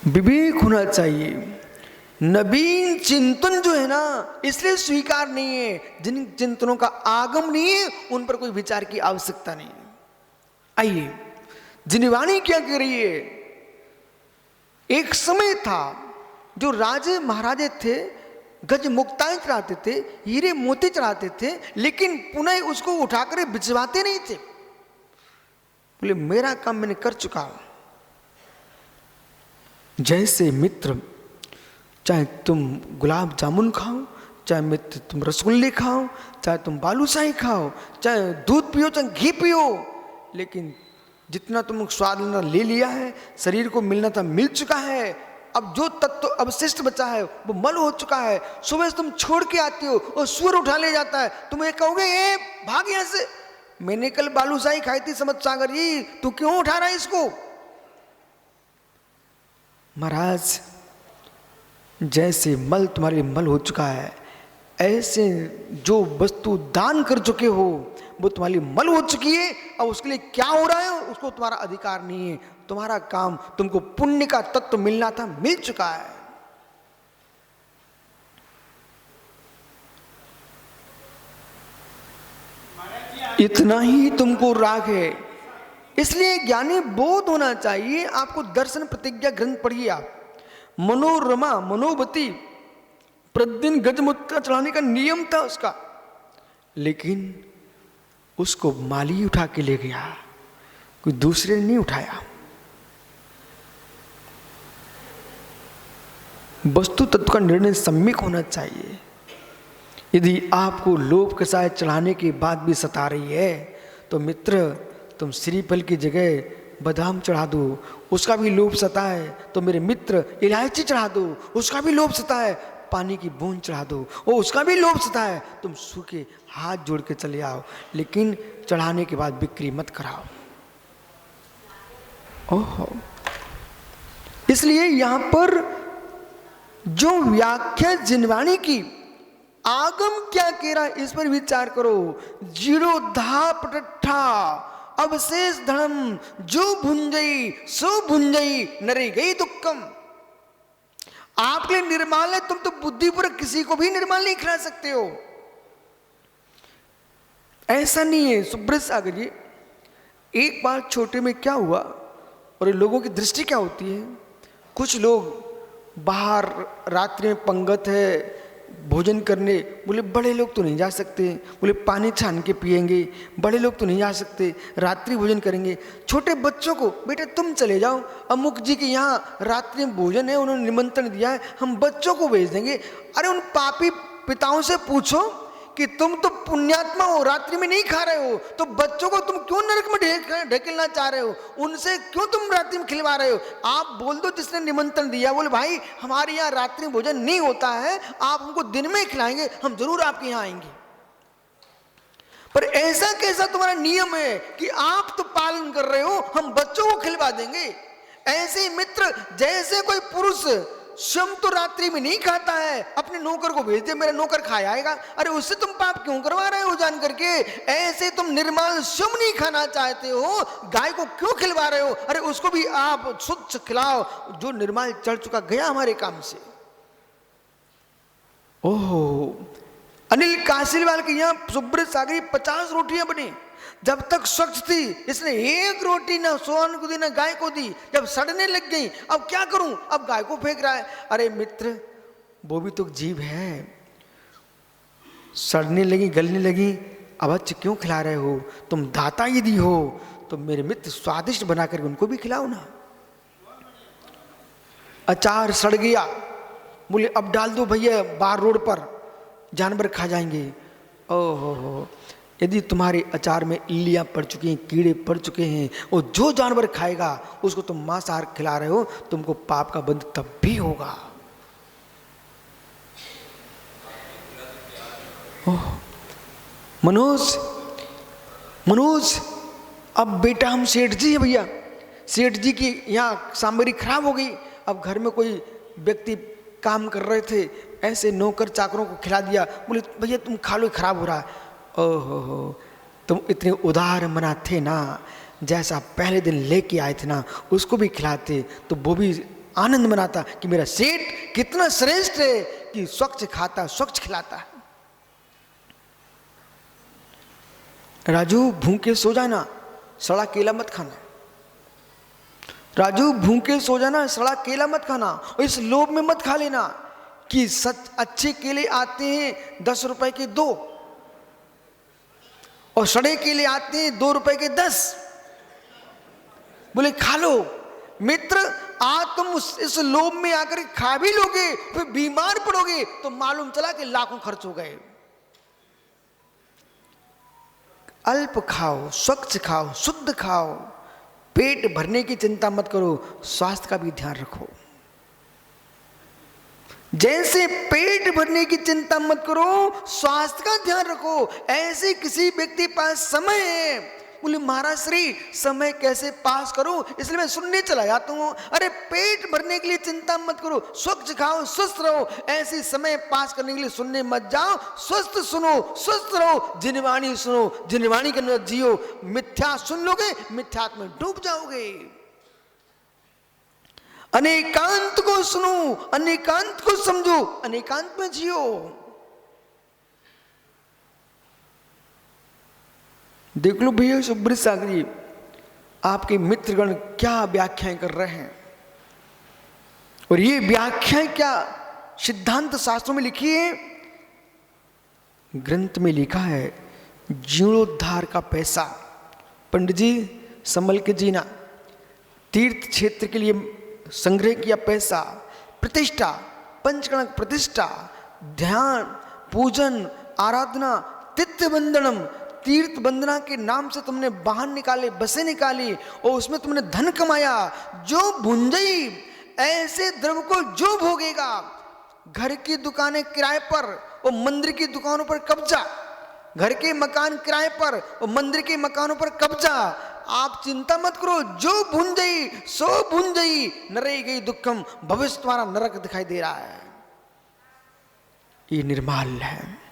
विवेक होना चाहिए। नवीन चिंतन जो है ना, इसलिए स्वीकार नहीं है। जिन चिंतनों का आगम नहीं है उन पर कोई विचार की आवश्यकता नहीं है। आइए, जिनवाणी क्या कह रही है? एक समय था जो राजे महाराजे थे, गज मुक्ताएं चढ़ाते थे, हीरे मोती चढ़ाते थे, लेकिन पुनः उसको उठाकर भिजवाते नहीं थे। बोले मेरा काम मैंने कर चुका हूं। जैसे मित्र, चाहे तुम गुलाब जामुन खाओ, चाहे मित्र तुम रसगुल्ले खाओ, चाहे तुम बालूशाही खाओ, चाहे दूध पियो, चाहे घी पियो, लेकिन जितना तुम स्वाद लेना ले लिया है, शरीर को मिलना था मिल चुका है। अब जो तत्व अवशिष्ट बचा है वो मल हो चुका है। सुबह से तुम छोड़ के आते हो और सूअर उठा ले जाता है, तुम ये कहोगे ए भाग यहां से, मैंने कल बालूशाही खाई थी समझ सागर जी, तू क्यों उठा रहा है इसको। महाराज जैसे मल तुम्हारे मल हो चुका है, ऐसे जो वस्तु दान कर चुके हो वो तुम्हारी मल हो चुकी है। अब उसके लिए क्या हो रहा है उसको तुम्हारा अधिकार नहीं है। तुम्हारा काम, तुमको पुण्य का तत्व मिलना था, मिल चुका है। इतना ही तुमको राग है। इसलिए ज्ञानी बोध होना चाहिए। आपको दर्शन प्रतिज्ञा ग्रंथ पढ़िए आप। मनोरमा मनोवती प्रतिदिन गजमुक्ता चढ़ाने का नियम था उसका, लेकिन उसको माली उठा के ले गया, कोई दूसरे ने नहीं उठाया। वस्तु तत्व का निर्णय सम्यक होना चाहिए। यदि आपको लोभ कषाय चढ़ाने के बाद भी सता रही है तो मित्र तुम श्रीफल की जगह बादाम चढ़ा दो, उसका भी लोभ सता है तो मेरे मित्र इलायची चढ़ा दो, उसका भी लोभ सता है, पानी की बूंद चढ़ा दो, वो उसका भी लोभ सता है, तुम सूखे हाथ जोड़ के चले आओ, लेकिन चढ़ाने के बाद बिक्री मत कराओ। ओहो, इसलिए यहां पर जो व्याख्या जिनवाणी की, आगम क्या कह रहा है इस पर विचार करो। जीरो धा पटठा अवशेष धर्म जो भुंजई सो भुंजई नरे गई दुक्कम। आपके लिए निर्माल है, तुम तो बुद्धिपूर्वक किसी को भी निर्माल नहीं खिला सकते हो। ऐसा नहीं है सुब्रत सागर जी। एक बार छोटे में क्या हुआ और लोगों की दृष्टि क्या होती है, कुछ लोग बाहर रात्रि में पंगत है भोजन करने, बोले बड़े लोग तो नहीं जा सकते, बोले पानी छान के पिएंगे, बड़े लोग तो नहीं जा सकते, रात्रि भोजन करेंगे। छोटे बच्चों को बेटे तुम चले जाओ, अमुक जी के यहाँ रात्रि में भोजन है, उन्होंने निमंत्रण दिया है, हम बच्चों को भेज देंगे। अरे उन पापी पिताओं से पूछो कि तुम तो पुण्यात्मा हो, रात्रि में नहीं खा रहे हो, तो बच्चों को तुम क्यों नरक में ढकेलना चाह रहे हो, उनसे क्यों तुम रात्रि में खिलवा रहे हो। आप बोल दो जिसने निमंत्रण दिया, बोले भाई हमारे यहाँ रात्रि भोजन नहीं होता है, आप हमको दिन में खिलाएंगे, हम जरूर आपके यहाँ आएंगे। पर ऐसा कैसा तुम्हारा नियम है कि आप तो पालन कर रहे हो, हम बच्चों को खिलवा देंगे। ऐसे मित्र जैसे कोई पुरुष स्वयं तो रात्रि में नहीं खाता है, अपने नौकर को भेज दे, मेरा नौकर खा आएगा, अरे उससे तुम पाप क्यों करवा रहे हो जान करके। ऐसे तुम निर्माल स्वयं नहीं खाना चाहते हो, गाय को क्यों खिलवा रहे हो, अरे उसको भी आप शुद्ध खिलाओ, जो निर्माल चढ़ चुका गया हमारे काम से। ओहो, अनिल कासिलवाल के यहाँ सुब्रत सागरी 50 रोटियां बनी। जब तक स्वच्छ थी इसने एक रोटी ना सोहन को दी ना गाय को दी, जब सड़ने लग गई अब क्या करूं, अब गाय को फेंक रहा है। अरे मित्र वो भी तो जीव है, सड़ने लगी गलने लगी, अब अच्छा क्यों खिला रहे हो, तुम दाता यदि हो तो मेरे मित्र स्वादिष्ट बनाकर उनको भी खिलाओ ना। अचार सड़ गया, बोले अब डाल दो भैया बाहर रोड पर, जानवर खा जाएंगे। ओहो, यदि तुम्हारे अचार में इल्लियाँ पड़ चुकी हैं, कीड़े पड़ चुके हैं, और जो जानवर खाएगा उसको तुम मांसाहार खिला रहे हो, तुमको पाप का बंध तब भी होगा। ओह मनोज अब बेटा हम सेठ जी है भैया, सेठ जी की यहाँ सामग्री खराब हो गई, अब घर में कोई व्यक्ति काम कर रहे थे, ऐसे नौकर चाकरों को खिला दिया, बोले भैया तुम खा लो खराब हो रहा है। ओहो, तुम इतने उदार मना थे ना, जैसा पहले दिन लेके आए थे ना उसको भी खिलाते तो वो भी आनंद मनाता कि मेरा सेठ कितना श्रेष्ठ है कि स्वच्छ खाता स्वच्छ खिलाता है। राजू भूखे सो जाना, सड़ा केला मत खाना। राजू भूखे सो जाना, सड़ा केला मत खाना, और इस लोभ में मत खा लेना कि सच अच्छे केले आते हैं 10 रुपए के 2 और सड़े केले आते हैं 2 रुपए के 10। बोले खा लो। मित्र, आज तुम इस लोभ में आकर खा भी लोगे, फिर बीमार पड़ोगे तो मालूम चला कि लाखों खर्च हो गए। अल्प खाओ, स्वच्छ खाओ, शुद्ध खाओ, पेट भरने की चिंता मत करो, स्वास्थ्य का भी ध्यान रखो। जैसे पेट भरने की चिंता मत करो, स्वास्थ्य का ध्यान रखो, ऐसे किसी व्यक्ति पास समय है। बोले महाराज श्री समय कैसे पास करूं, इसलिए मैं सुनने चला जाता हूं। अरे पेट भरने के लिए चिंता मत करो, स्वच्छ खाओ, स्वस्थ रहो। ऐसे समय पास करने के लिए सुनने मत जाओ, स्वस्थ सुनो, स्वस्थ रहो। जिनवाणी सुनो, जिनवाणी के अंदर जियो। मिथ्या सुन लोगे, मिथ्यात्व में डूब जाओगे। अनेकांत को सुनो, अनेकांत को समझो, अनेकांत में जियो। देख लो भैया सुब्रत सागर जी, आपके मित्रगण क्या व्याख्याएं कर रहे हैं, और ये व्याख्याएं क्या सिद्धांत शास्त्रों में लिखी है। ग्रंथ में लिखा है जीर्णोद्धार का पैसा पंडित जी संभल के जीना, तीर्थ क्षेत्र के लिए संग्रह किया पैसा, प्रतिष्ठा, पंचकणक प्रतिष्ठा, ध्यान, पूजन, आराधना, तिथ्य बंदनम, तीर्थ वंदना के नाम से तुमने वाहन निकाले, बसें निकाली और उसमें तुमने धन कमाया। जो भुंजई ऐसे द्रव्य को जो भोगेगा, घर की दुकानें किराए पर और मंदिर की दुकानों पर कब्जा, घर के मकान किराए पर और मंदिर के मकानों पर कब्जा। आप चिंता मत करो, जो भुंजई सो भुंजई, नरे गई दुखम, भविष्य तुम्हारा नरक दिखाई दे रहा है। ये निर्माल है।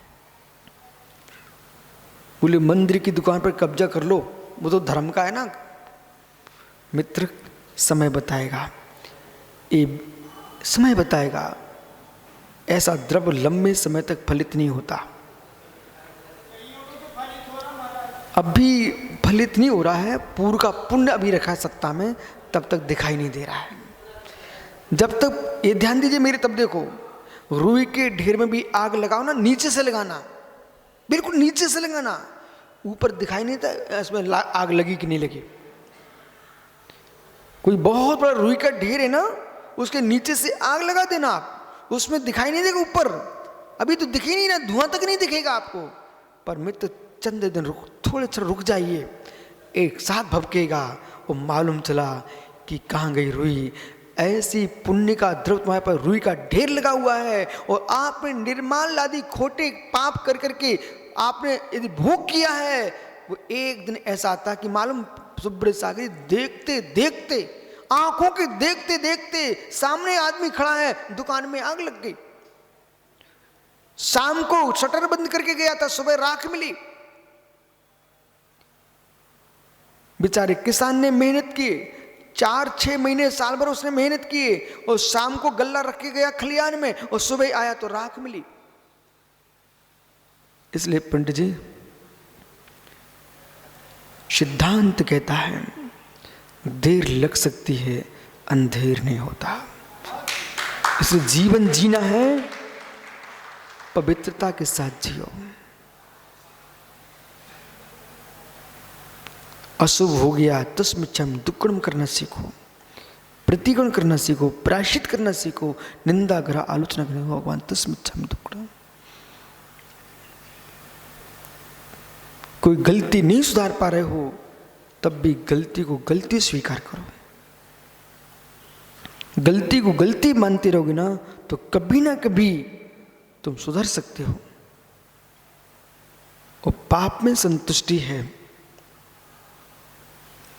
बोले मंदिर की दुकान पर कब्जा कर लो, वो तो धर्म का है ना। मित्र समय बताएगा, ये समय बताएगा। ऐसा द्रव्य लंबे समय तक फलित नहीं होता। अभी फलित नहीं हो रहा है, पूर्व का पुण्य अभी रखा है सत्ता में, तब तक दिखाई नहीं दे रहा है। जब तक, ये ध्यान दीजिए मेरे, तब देखो रुई के ढेर में भी आग लगाओ ना, नीचे से लगाना, बिल्कुल नीचे से लगाना, ऊपर दिखाई नहीं था इसमें आग लगी कि नहीं लगी। कोई बहुत बड़ा रुई का ढेर है ना, उसके नीचे से आग लगा देना आप, उसमें दिखाई नहीं देगा ऊपर, अभी तो दिखे नहीं ना, धुआं तक नहीं दिखेगा आपको। पर मित्र चंद दिन रुक, थोड़े थोड़े रुक जाइए, एक साथ भभकेगा और मालूम चला कि कहाँ गई रुई। ऐसी पुण्य का द्रव्य तुम्हारे पर रुई का ढेर लगा हुआ है, और आपने निर्माल आदि खोटे पाप कर करके आपने यदि भोग किया है, वो एक दिन ऐसा आता कि मालूम सुब्रत सागर देखते देखते, आंखों के देखते देखते सामने आदमी खड़ा है, दुकान में आग लग गई। शाम को शटर बंद करके गया था, सुबह राख मिली। बेचारे किसान ने मेहनत की, 4-6 महीने साल भर उसने मेहनत की, और शाम को गल्ला रख के गया खलियान में, और सुबह आया तो राख मिली। इसलिए पंडित जी सिद्धांत कहता है, देर लग सकती है, अंधेर नहीं होता। इसलिए जीवन जीना है, पवित्रता के साथ जियो। अशुभ हो गया तस्मिच्छम, दुक्कड़म करना सीखो, प्रतिगुण करना सीखो, प्रायश्चित करना सीखो, निंदा ग्रह आलोचना करने भगवान तस्मिच्छम दुक्कड़म। कोई गलती नहीं सुधार पा रहे हो, तब भी गलती को गलती स्वीकार करो। गलती को गलती मानते रहोगे ना, तो कभी ना कभी तुम सुधर सकते हो। और पाप में संतुष्टि है,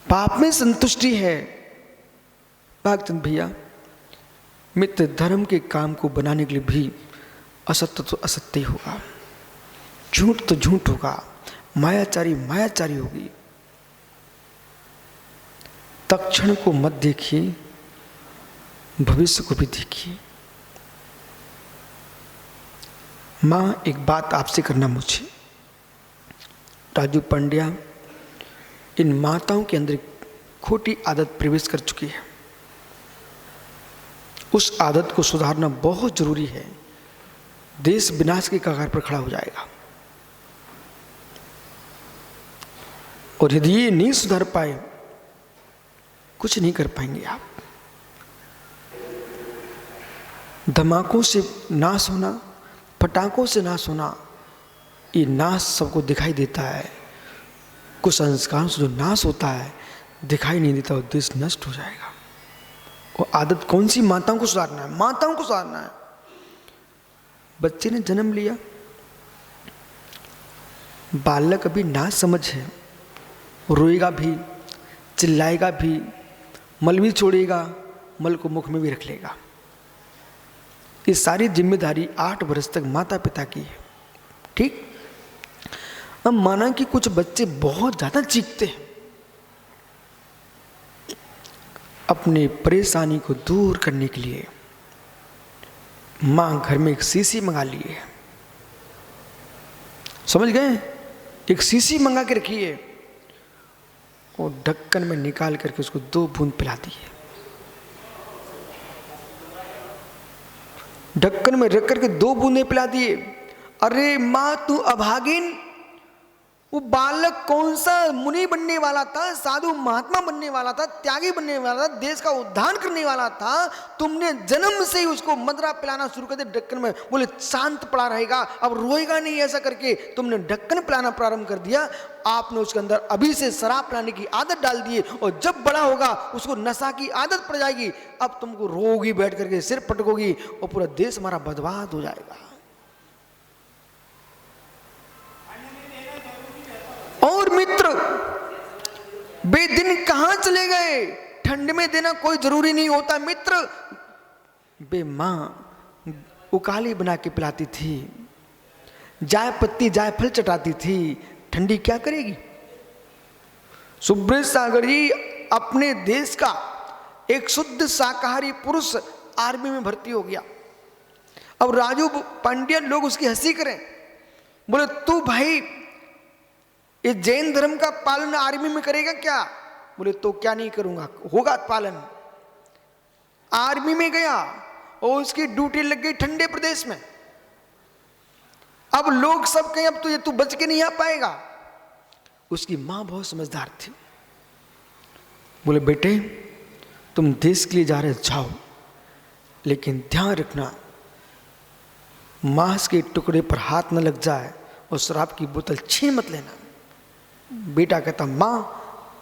पाप में संतुष्टि है। भागचंद भैया, मित्र धर्म के काम को बनाने के लिए भी असत्य तो असत्य होगा, झूठ तो झूठ होगा, मायाचारी मायाचारी होगी। तत्क्षण को मत देखिए, भविष्य को भी देखिए। माँ एक बात आपसे करना मुझे, राजू पांड्या, इन माताओं के अंदर खोटी आदत प्रवेश कर चुकी है। उस आदत को सुधारना बहुत जरूरी है। देश विनाश के कगार पर खड़ा हो जाएगा। और यदि ये नहीं सुधर पाए, कुछ नहीं कर पाएंगे आप। धमाकों से नाश होना, पटाखों से नाश होना, ये नाश सबको दिखाई देता है। कुछ संस्कारों से जो नाश होता है दिखाई नहीं देता, और देश नष्ट हो जाएगा। और आदत कौन सी? माताओं को सुधारना है, माताओं को सुधारना है। बच्चे ने जन्म लिया, बालक अभी ना समझ है, रोएगा भी, चिल्लाएगा भी, मल भी छोड़ेगा, मल को मुख में भी रख लेगा। ये सारी जिम्मेदारी 8 वर्ष तक माता पिता की है। ठीक। अब माना कि कुछ बच्चे बहुत ज्यादा चीखते हैं, अपनी परेशानी को दूर करने के लिए मां घर में एक शीशी मंगा ली है। समझ गए? एक शीशी मंगा के रखी है और ढक्कन में निकाल करके उसको 2 बूंद पिलाती है। ढक्कन में रख करके 2 बूंदे पिला दिए। अरे मां तू अभागिन, वो बालक कौन सा मुनि बनने वाला था, साधु महात्मा बनने वाला था, त्यागी बनने वाला था, देश का उद्धार करने वाला था। तुमने जन्म से ही उसको मदरा पिलाना शुरू कर दिया ढक्कन में। बोले शांत पड़ा रहेगा, अब रोएगा नहीं, ऐसा करके तुमने ढक्कन पिलाना प्रारंभ कर दिया। आपने उसके अंदर अभी से शराब पिलाने की आदत डाल दी है, और जब बड़ा होगा उसको नशा की आदत पड़ जाएगी। अब तुमको रोगी बैठ करके, सिर पटकोगी, और पूरा देश हमारा बर्बाद हो जाएगा। और मित्र, बेदिन कहां चले गए? ठंड में देना कोई जरूरी नहीं होता मित्र। बे मां उकाली बना के पिलाती थी, जाय पत्ती जायफल चटाती थी, ठंडी क्या करेगी? सुब्रत सागरी अपने देश का एक शुद्ध शाकाहारी पुरुष आर्मी में भर्ती हो गया। अब राजू पांड्या लोग उसकी हंसी करें, बोले तू भाई ये जैन धर्म का पालन आर्मी में करेगा क्या? बोले तो क्या नहीं करूंगा, होगा पालन। आर्मी में गया और उसकी ड्यूटी लग गई ठंडे प्रदेश में। अब लोग सब कहें अब तो ये तू बच के नहीं आ पाएगा। उसकी मां बहुत समझदार थी, बोले बेटे तुम देश के लिए जा रहे जाओ, लेकिन ध्यान रखना मांस के टुकड़े पर हाथ न लग जाए और शराब की बोतल छीन मत लेना। बेटा कहता मां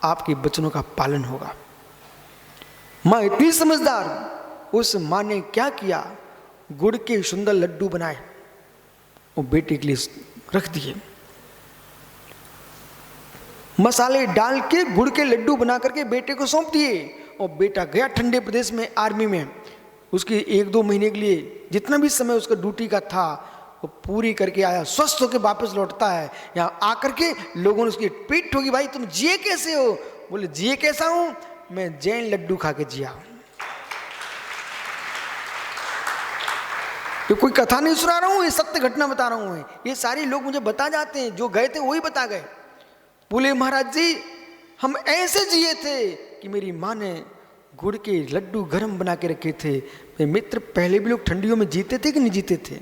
आपके बचनों का पालन होगा। मां इतनी समझदार, उस मां ने क्या किया, गुड़ के सुंदर लड्डू बनाए और बेटे के लिए रख दिए। मसाले डाल के गुड़ के लड्डू बना करके बेटे को सौंप दिए, और बेटा गया ठंडे प्रदेश में आर्मी में। उसके 1-2 महीने के लिए जितना भी समय उसका ड्यूटी का था वो पूरी करके आया, स्वस्थ होकर वापस लौटता है। यहाँ आकर के लोगों ने उसकी पीठ ठोकी, भाई तुम जिए कैसे हो? बोले जिए कैसा हूं, मैं जैन लड्डू खा के जिया हूं। ये कोई कथा नहीं सुना रहा हूं, ये सत्य घटना बता रहा हूं। ये सारे लोग मुझे बता जाते हैं, जो गए थे वही बता गए। बोले महाराज जी हम ऐसे जिए थे कि मेरी माँ ने गुड़ के लड्डू गर्म बना के रखे थे। मेरे मित्र पहले भी लोग ठंडियों में जीते थे कि नहीं जीते थे?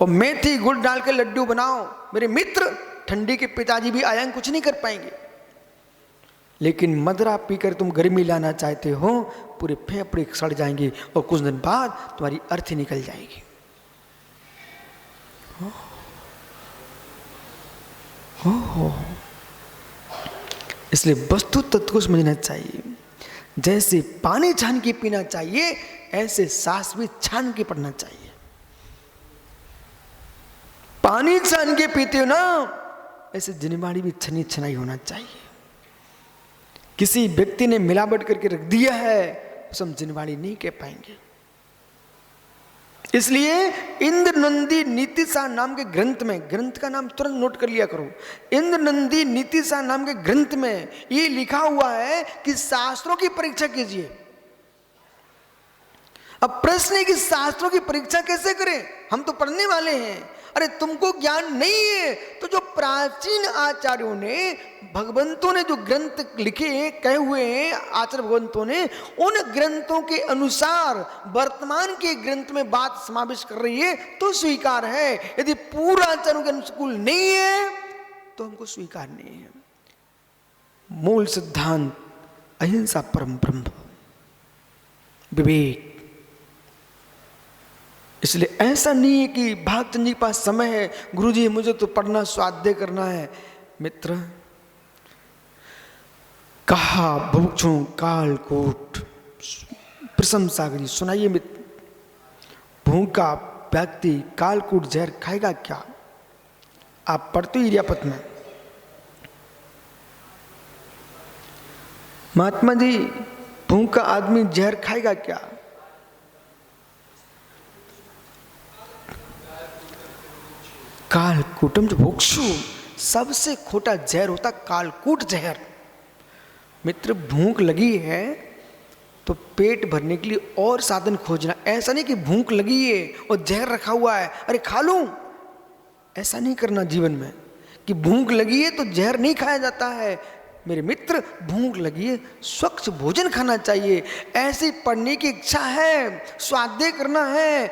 और मेथी गुड़ डाल के लड्डू बनाओ, मेरे मित्र ठंडी के पिताजी भी आयंग कुछ नहीं कर पाएंगे। लेकिन मदरा पीकर तुम गर्मी लाना चाहते हो, पूरे फेफड़े सड़ जाएंगे और कुछ दिन बाद तुम्हारी अर्थी निकल जाएगी। इसलिए वस्तु तत्व को समझना चाहिए। जैसे पानी छान के पीना चाहिए, ऐसे सांस भी छान के पड़ना चाहिए। पानी छान के पीते हो ना, ऐसे जिनवाड़ी भी छनी छनाई होना चाहिए। किसी व्यक्ति ने मिलावट करके रख दिया है, उसे हम जिनवाड़ी नहीं कह पाएंगे। इसलिए इंद्र नंदी नीतिसार नाम के ग्रंथ में, ग्रंथ का नाम तुरंत नोट कर लिया करो, इंद्र नंदी नीतिसार नाम के ग्रंथ में ये लिखा हुआ है कि शास्त्रों की परीक्षा कीजिए। अब प्रश्न है कि शास्त्रों की परीक्षा कैसे करें, हम तो पढ़ने वाले हैं। अरे तुमको ज्ञान नहीं है तो जो प्राचीन आचार्यों ने, भगवंतों ने जो ग्रंथ लिखे कहे हुए हैं आचार्य भगवंतों ने, उन ग्रंथों के अनुसार वर्तमान के ग्रंथ में बात समावेश कर रही है तो स्वीकार है। यदि पूरा आचार्यों के अनुकूल नहीं है तो हमको स्वीकार नहीं है। मूल सिद्धांत अहिंसा परम ब्रह्म, विवेक। इसलिए ऐसा नहीं है कि भागचंद जी के पास समय है, गुरुजी मुझे तो पढ़ना स्वाध्याय करना है। मित्र, कहा भुक्षुं कालकूट प्रशंसा करी। सुनाइए मित्र, भूखा व्यक्ति कालकूट जहर खाएगा क्या? आप पढ़ते हो इरियापत में, महात्मा जी भूखा आदमी जहर खाएगा क्या? कालकूटम जो भुक्षु, सबसे खोटा जहर होता कालकूट जहर। मित्र, भूख लगी है तो पेट भरने के लिए और साधन खोजना। ऐसा नहीं कि भूख लगी है और जहर रखा हुआ है, अरे खा लूं, ऐसा नहीं करना जीवन में। कि भूख लगी है तो जहर नहीं खाया जाता है। मेरे मित्र, भूख लगी है स्वच्छ भोजन खाना चाहिए। ऐसे पढ़ने की इच्छा है, स्वाध्याय करना है,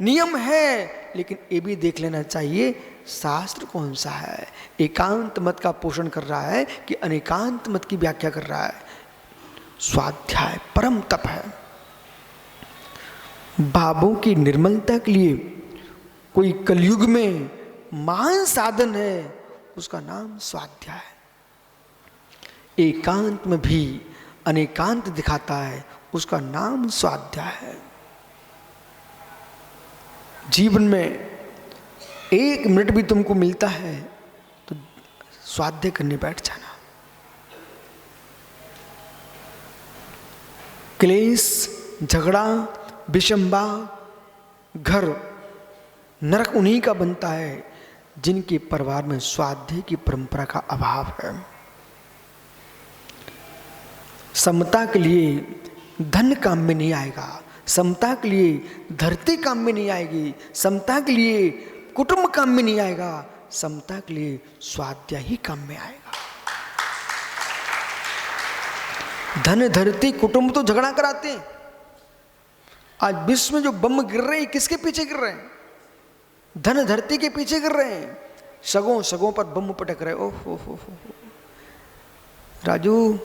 नियम है, लेकिन ये भी देख लेना चाहिए शास्त्र कौन सा है। एकांत मत का पोषण कर रहा है कि अनेकांत मत की व्याख्या कर रहा है। स्वाध्याय परम तप है। भावों की निर्मलता के लिए कोई कलयुग में महान साधन है, उसका नाम स्वाध्याय है। एकांत में भी अनेकांत दिखाता है, उसका नाम स्वाध्याय है। जीवन में 1 मिनट भी तुमको मिलता है तो स्वाध्याय करने बैठ जाना। क्लेश, झगड़ा, विषमता, घर, नरक उन्हीं का बनता है जिनके परिवार में स्वाध्याय की परंपरा का अभाव है। समता के लिए धन काम में नहीं आएगा, समता के लिए धरती काम में नहीं आएगी, समता के लिए कुटुंब काम में नहीं आएगा, समता के लिए स्वाध्याय ही काम में आएगा। धन, धरती, कुटुंब तो झगड़ा कराते हैं। आज विश्व में जो बम गिर रहे हैं किसके पीछे गिर रहे हैं? धन, धरती के पीछे गिर रहे हैं। सगों सगों पर बम पटक रहे। ओह हो। राजू,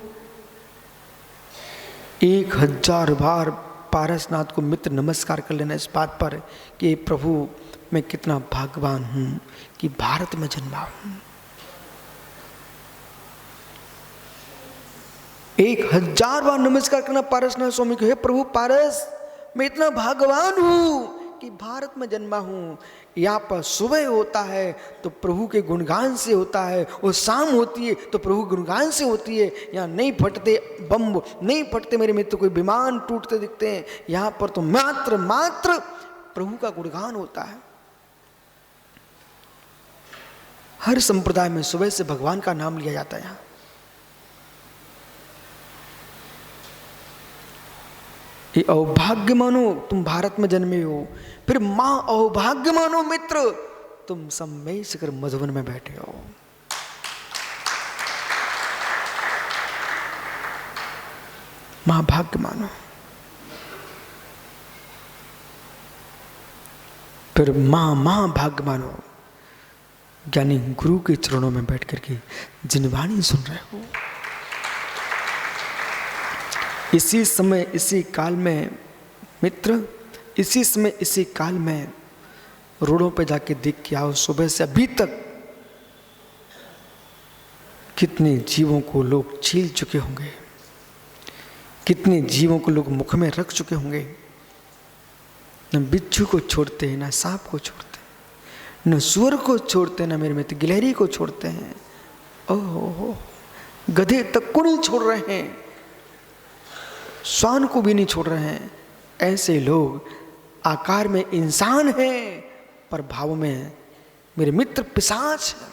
1000 बार पारसनाथ को मित्र नमस्कार कर लेना इस बात पर कि प्रभु मैं कितना भाग्यवान हूं कि भारत में जन्मा हूं। 1000 बार नमस्कार करना पारसनाथ स्वामी को, हे प्रभु पारस मैं इतना भाग्यवान हूं कि भारत में जन्मा हूं। यहाँ पर सुबह होता है तो प्रभु के गुणगान से होता है, और शाम होती है तो प्रभु गुणगान से होती है। यहाँ नहीं फटते बम, नहीं फटते मेरे मित्र कोई विमान टूटते दिखते हैं। यहाँ पर तो मात्र प्रभु का गुणगान होता है। हर संप्रदाय में सुबह से भगवान का नाम लिया जाता है। यहाँ ये अवभाग्य मानो तुम भारत में जन्मे हो, फिर मां अवभाग्य मानो मित्र तुम समय शिखर मधुबन में बैठे हो। मां भाग्य मानो, फिर मां भाग्य मानो ज्ञानी गुरु के चरणों में बैठ करके जिनवाणी सुन रहे हो। इसी समय इसी काल में मित्र, इसी समय इसी काल में रोडों पे जाके देख के आओ, सुबह से अभी तक कितने जीवों को लोग छील चुके होंगे, कितने जीवों को लोग मुख में रख चुके होंगे। न बिच्छू को छोड़ते हैं, न सांप को छोड़ते हैं, न सुअर को छोड़ते हैं, न मेरे मित्र गिलहरी को छोड़ते हैं। ओहो, गधे तक को नहीं छोड़ रहे हैं, श्वान को भी नहीं छोड़ रहे हैं। ऐसे लोग आकार में इंसान हैं पर भाव में मेरे मित्र पिशाच है।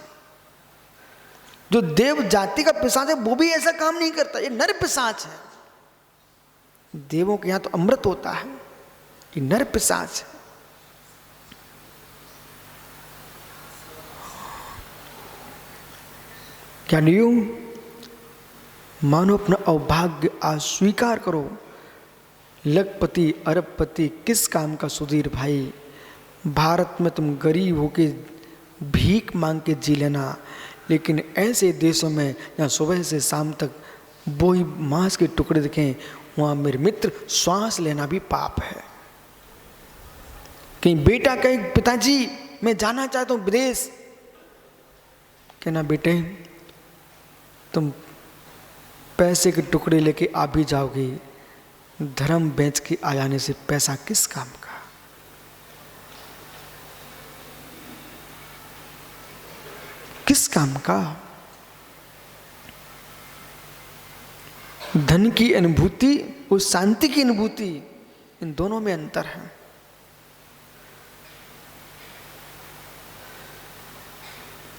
जो देव जाति का पिशाच है वो भी ऐसा काम नहीं करता, ये नर पिशाच है। देवों के यहां तो अमृत होता है, ये नर पिशाच है। ज्ञानियों, मानो अपना अभाग्य आज स्वीकार करो। लखपति अरबपति किस काम का सुधीर भाई। भारत में तुम गरीब होके भीख मांग के जी लेना, लेकिन ऐसे देशों में जहाँ सुबह से शाम तक वही मांस के टुकड़े दिखें, वहाँ मेरे मित्र श्वास लेना भी पाप है। कहीं बेटा कहे पिताजी मैं जाना चाहता हूँ विदेश, कहना बेटे तुम पैसे के टुकड़े लेके आ भी जाओगे, धर्म बेच के आ जाने से पैसा किस काम का। किस काम का। धन की अनुभूति और शांति की अनुभूति, इन दोनों में अंतर है।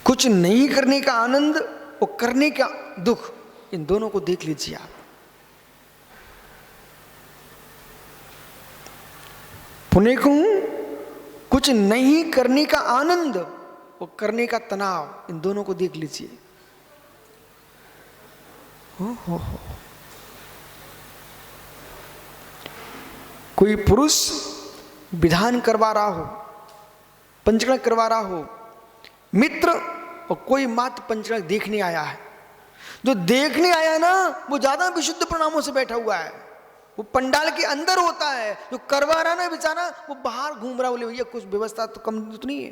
कुछ नहीं करने का आनंद और करने का दुख, इन दोनों को देख लीजिए आप। पुण्य को कुछ नहीं करने का आनंद और करने का तनाव, इन दोनों को देख लीजिए। हो। कोई पुरुष विधान करवा रहा हो, पंचकर्म करवा रहा हो, मित्र और कोई मात्र पंचकर्म देखने आया है। जो देखने आया है ना, वो ज्यादा विशुद्ध प्रणामों से बैठा हुआ है। वो पंडाल के अंदर होता है, जो करवा रहा ना बेचारा वो बाहर घूम रहा। बोले भैया कुछ व्यवस्था तो कम तो नहीं है।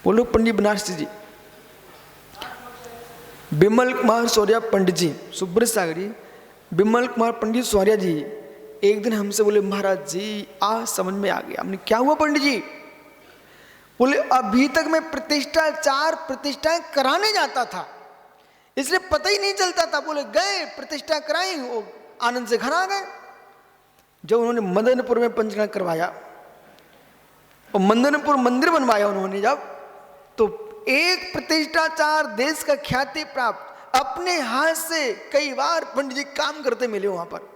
बोलो पंडित बनारसी जी, बिमल कुमार सौर्या पंडित जी, सुब्रत सागरी, बिमल कुमार पंडित सौर्या जी एक दिन हमसे बोले महाराज जी आज समझ में आ गया। हमने क्या हुआ पंडित जी? बोले अभी तक मैं प्रतिष्ठा 4 प्रतिष्ठाएं कराने जाता था, इसलिए पता ही नहीं चलता था। बोले गए प्रतिष्ठा कराई, वो आनंद से घर आ गए। जब उन्होंने मदनपुर में पंचकर्म करवाया और मदनपुर मंदिर बनवाया उन्होंने जब, तो एक प्रतिष्ठा 4 देश का ख्याति प्राप्त अपने हाथ से कई बार पंडित जी काम करते मिले वहां पर।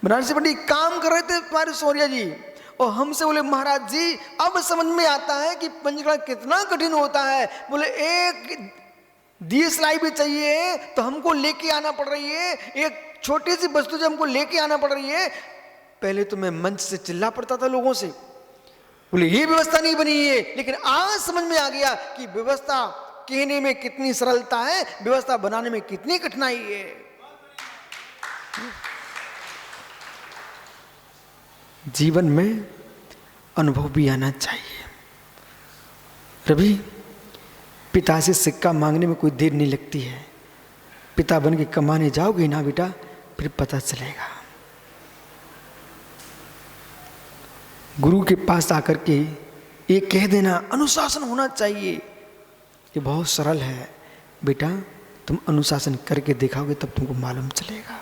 बनारसी पंडित काम कर रहे थे तुम्हारे सौर्या जी, और हमसे बोले महाराज जी अब समझ में आता है कि पंचकर्म कितना कठिन होता है। बोले एक दियसलाई भी चाहिए तो हमको लेके आना पड़ रही है, एक छोटी सी वस्तु जो हमको लेके आना पड़ रही है। पहले तो मैं मंच से चिल्ला पड़ता था लोगों से, बोले ये व्यवस्था नहीं बनी है, लेकिन आज समझ में आ गया कि व्यवस्था कहने में कितनी सरलता है, व्यवस्था बनाने में कितनी कठिनाई है। जीवन में अनुभव भी आना चाहिए। रवि, पिता से सिक्का मांगने में कोई देर नहीं लगती है। पिता बन के कमाने जाओगे ना बेटा, फिर पता चलेगा। गुरु के पास आकर के ये कह देना अनुशासन होना चाहिए, ये बहुत सरल है बेटा, तुम अनुशासन करके दिखाओगे तब तुमको मालूम चलेगा।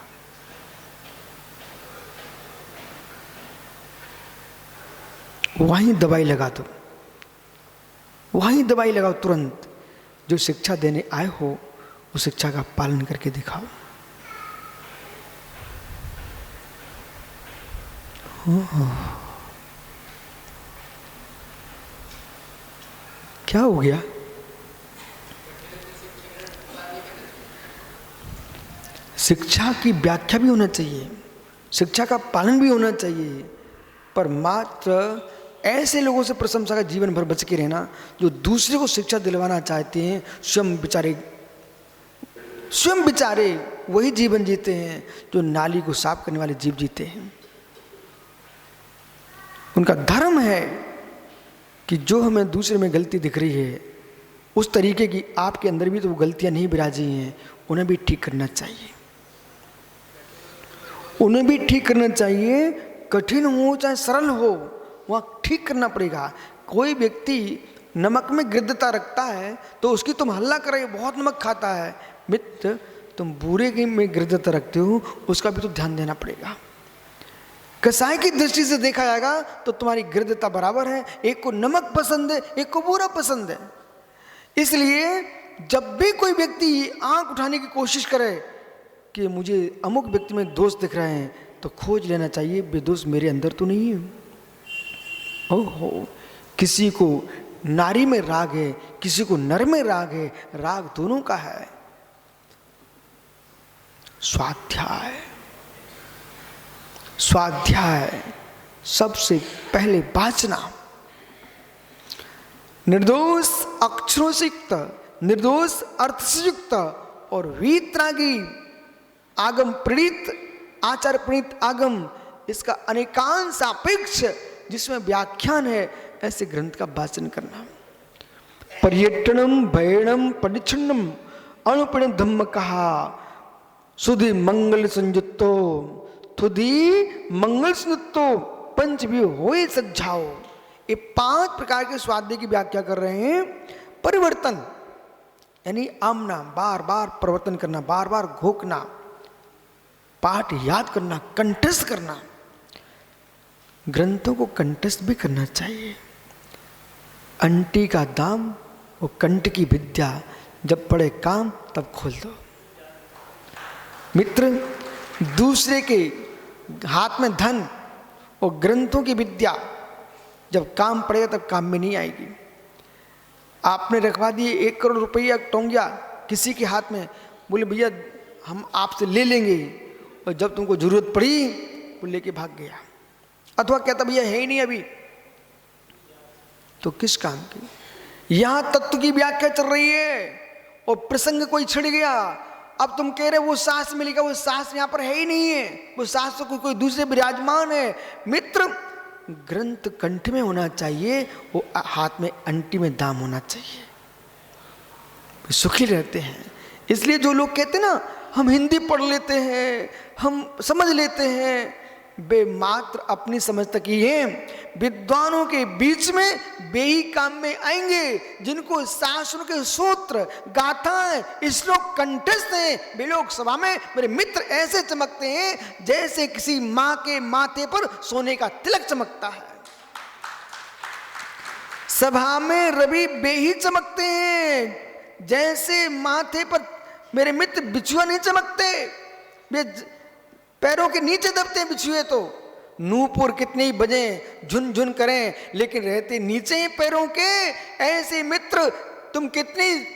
वहीं दवाई लगा दो, वहीं दवाई लगाओ तुरंत। जो शिक्षा देने आए हो उस शिक्षा का पालन करके दिखाओ। क्या हो गया? शिक्षा की व्याख्या भी होना चाहिए, शिक्षा का पालन भी होना चाहिए, पर मात्र ऐसे लोगों से प्रशंसा का जीवन भर बच के रहना जो दूसरे को शिक्षा दिलवाना चाहते हैं। स्वयं बेचारे वही जीवन जीते हैं जो नाली को साफ करने वाले जीव जीते हैं। उनका धर्म है कि जो हमें दूसरे में गलती दिख रही है उस तरीके की आपके अंदर भी तो वो गलतियां नहीं बिराजी हैं, उन्हें भी ठीक करना चाहिए। उन्हें भी ठीक करना चाहिए, कठिन हो चाहे सरल हो, वहाँ ठीक करना पड़ेगा। कोई व्यक्ति नमक में गिरदता रखता है तो उसकी तुम हल्ला कर रहे हो, बहुत नमक खाता है। मित्र, तुम बूरे में गिरदता रखते हो, उसका भी तो ध्यान देना पड़ेगा। कसाई की दृष्टि से देखा जाएगा तो तुम्हारी गिरदता बराबर है, एक को नमक पसंद है, एक को बूरा पसंद है। इसलिए जब भी कोई व्यक्ति आंख उठाने की कोशिश करे कि मुझे अमुक व्यक्ति में दोष दिख रहे हैं तो खोज लेना चाहिए वे दोष मेरे अंदर तो नहीं है। ओहो, किसी को नारी में राग है, किसी को नर में राग है, राग दोनों का है। स्वाध्याय, स्वाध्याय सबसे पहले वाचना, निर्दोष अक्षरों से युक्त, निर्दोष अर्थ से युक्त और वीतरागी आगम प्रणीत, आचार प्रणीत आगम, इसका अनेकांश सापेक्ष जिसमें व्याख्यान है, ऐसे ग्रंथ का वाचन करना। पर्यटनम भयणम परिच्छिन्नम अनुपण धम्म कहा सुधि मंगल संयुक्तो तुधि मंगल संयुक्तो पंच भी होए सज्जाओ। ये 5 प्रकार के स्वाध्याय की व्याख्या कर रहे हैं। परिवर्तन यानी आमना, बार बार परिवर्तन करना, बार बार घोकना, पाठ याद करना, कंठस्थ करना। ग्रंथों को कंठस्थ भी करना चाहिए। अंटी का दाम वो कंठ की विद्या, जब पड़े काम तब खोल दो। मित्र, दूसरे के हाथ में धन और ग्रंथों की विद्या जब काम पड़ेगा तब काम में नहीं आएगी। आपने रखवा दिए 1 करोड़ रुपया टोंगिया किसी के हाथ में, बोले भैया हम आपसे ले लेंगे, और जब तुमको जरूरत पड़ी वो लेके भाग गया, अथवा कहता भैया है ही नहीं अभी, तो किस काम की? यहां तत्व की व्याख्या चल रही है और प्रसंग कोई छिड़ गया। अब तुम कह रहे वो सास मिलेगा, वो सास यहां पर है ही नहीं है, वो सास तो कोई दूसरे विराजमान है। मित्र, ग्रंथ कंठ में होना चाहिए, वो हाथ में अंटी में दाम होना चाहिए, सुखी रहते हैं। इसलिए जो लोग कहते हैं ना हम हिंदी पढ़ लेते हैं, हम समझ लेते हैं, वे मात्र अपनी समझ तक ही हैं। विद्वानों के बीच में वे ही काम में आएंगे जिनको शास्त्रों के सूत्र, गाथाएं, श्लोक कंठस्थ हैं। वे लोग सभा में मेरे मित्र ऐसे चमकते हैं जैसे किसी माँ के माथे पर सोने का तिलक चमकता है। सभा में रवि वे ही चमकते हैं जैसे माथे पर मेरे मित्र बिछुआ नहीं चमकते, वे पैरों के नीचे दबते हैं बिछुए। तो नूपुर कितने ही बजे झुनझुन करें लेकिन रहते नीचे ही पैरों के। ऐसे मित्र तुम कितनी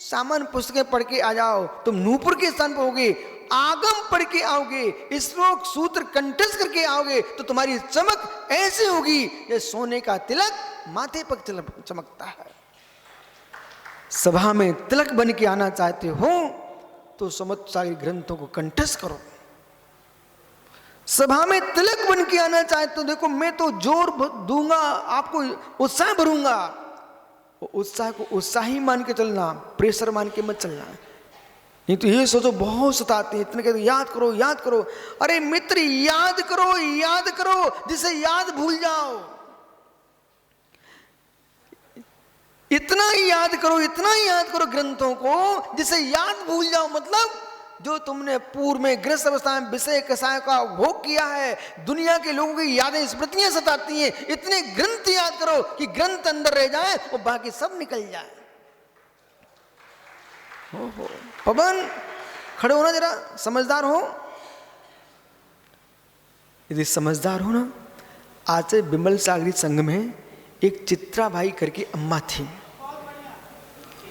सामान्य पुस्तकें पढ़ के आ जाओ, तुम नूपुर के स्थान पर होगे, आगम पढ़ के आओगे, श्लोक सूत्र कंठस्थ करके आओगे तो तुम्हारी चमक ऐसी होगी जैसे सोने का तिलक माथे पर चमकता है। सभा में तिलक बन के आना चाहते हो तो समस्तसारी ग्रंथों को कंठस्थ करो। सभा में तिलक बन के आना चाहते हो, देखो मैं तो जोर दूंगा, आपको उत्साह भरूंगा, उत्साह को उत्साह ही मान के चलना, प्रेशर मान के मत चलना। नहीं तो ये सोचो बहुत सताते हैं, इतने कहते याद करो याद करो। अरे मित्र, याद करो जिसे याद भूल जाओ। इतना ही याद करो ग्रंथों को जिसे याद भूल जाओ। मतलब जो तुमने पूर्व में गृहस्थ अवस्था में विषय कषाय का भोग किया है, दुनिया के लोगों की यादें स्मृतियां सताती हैं, इतने ग्रंथ याद करो कि ग्रंथ अंदर रह जाए और बाकी सब निकल जाए। ओहो पवन, खड़े हो ना जरा, समझदार हो। यदि समझदार हो ना, आज बिमल सागरी संघ में एक चित्रा भाई करके अम्मा थी,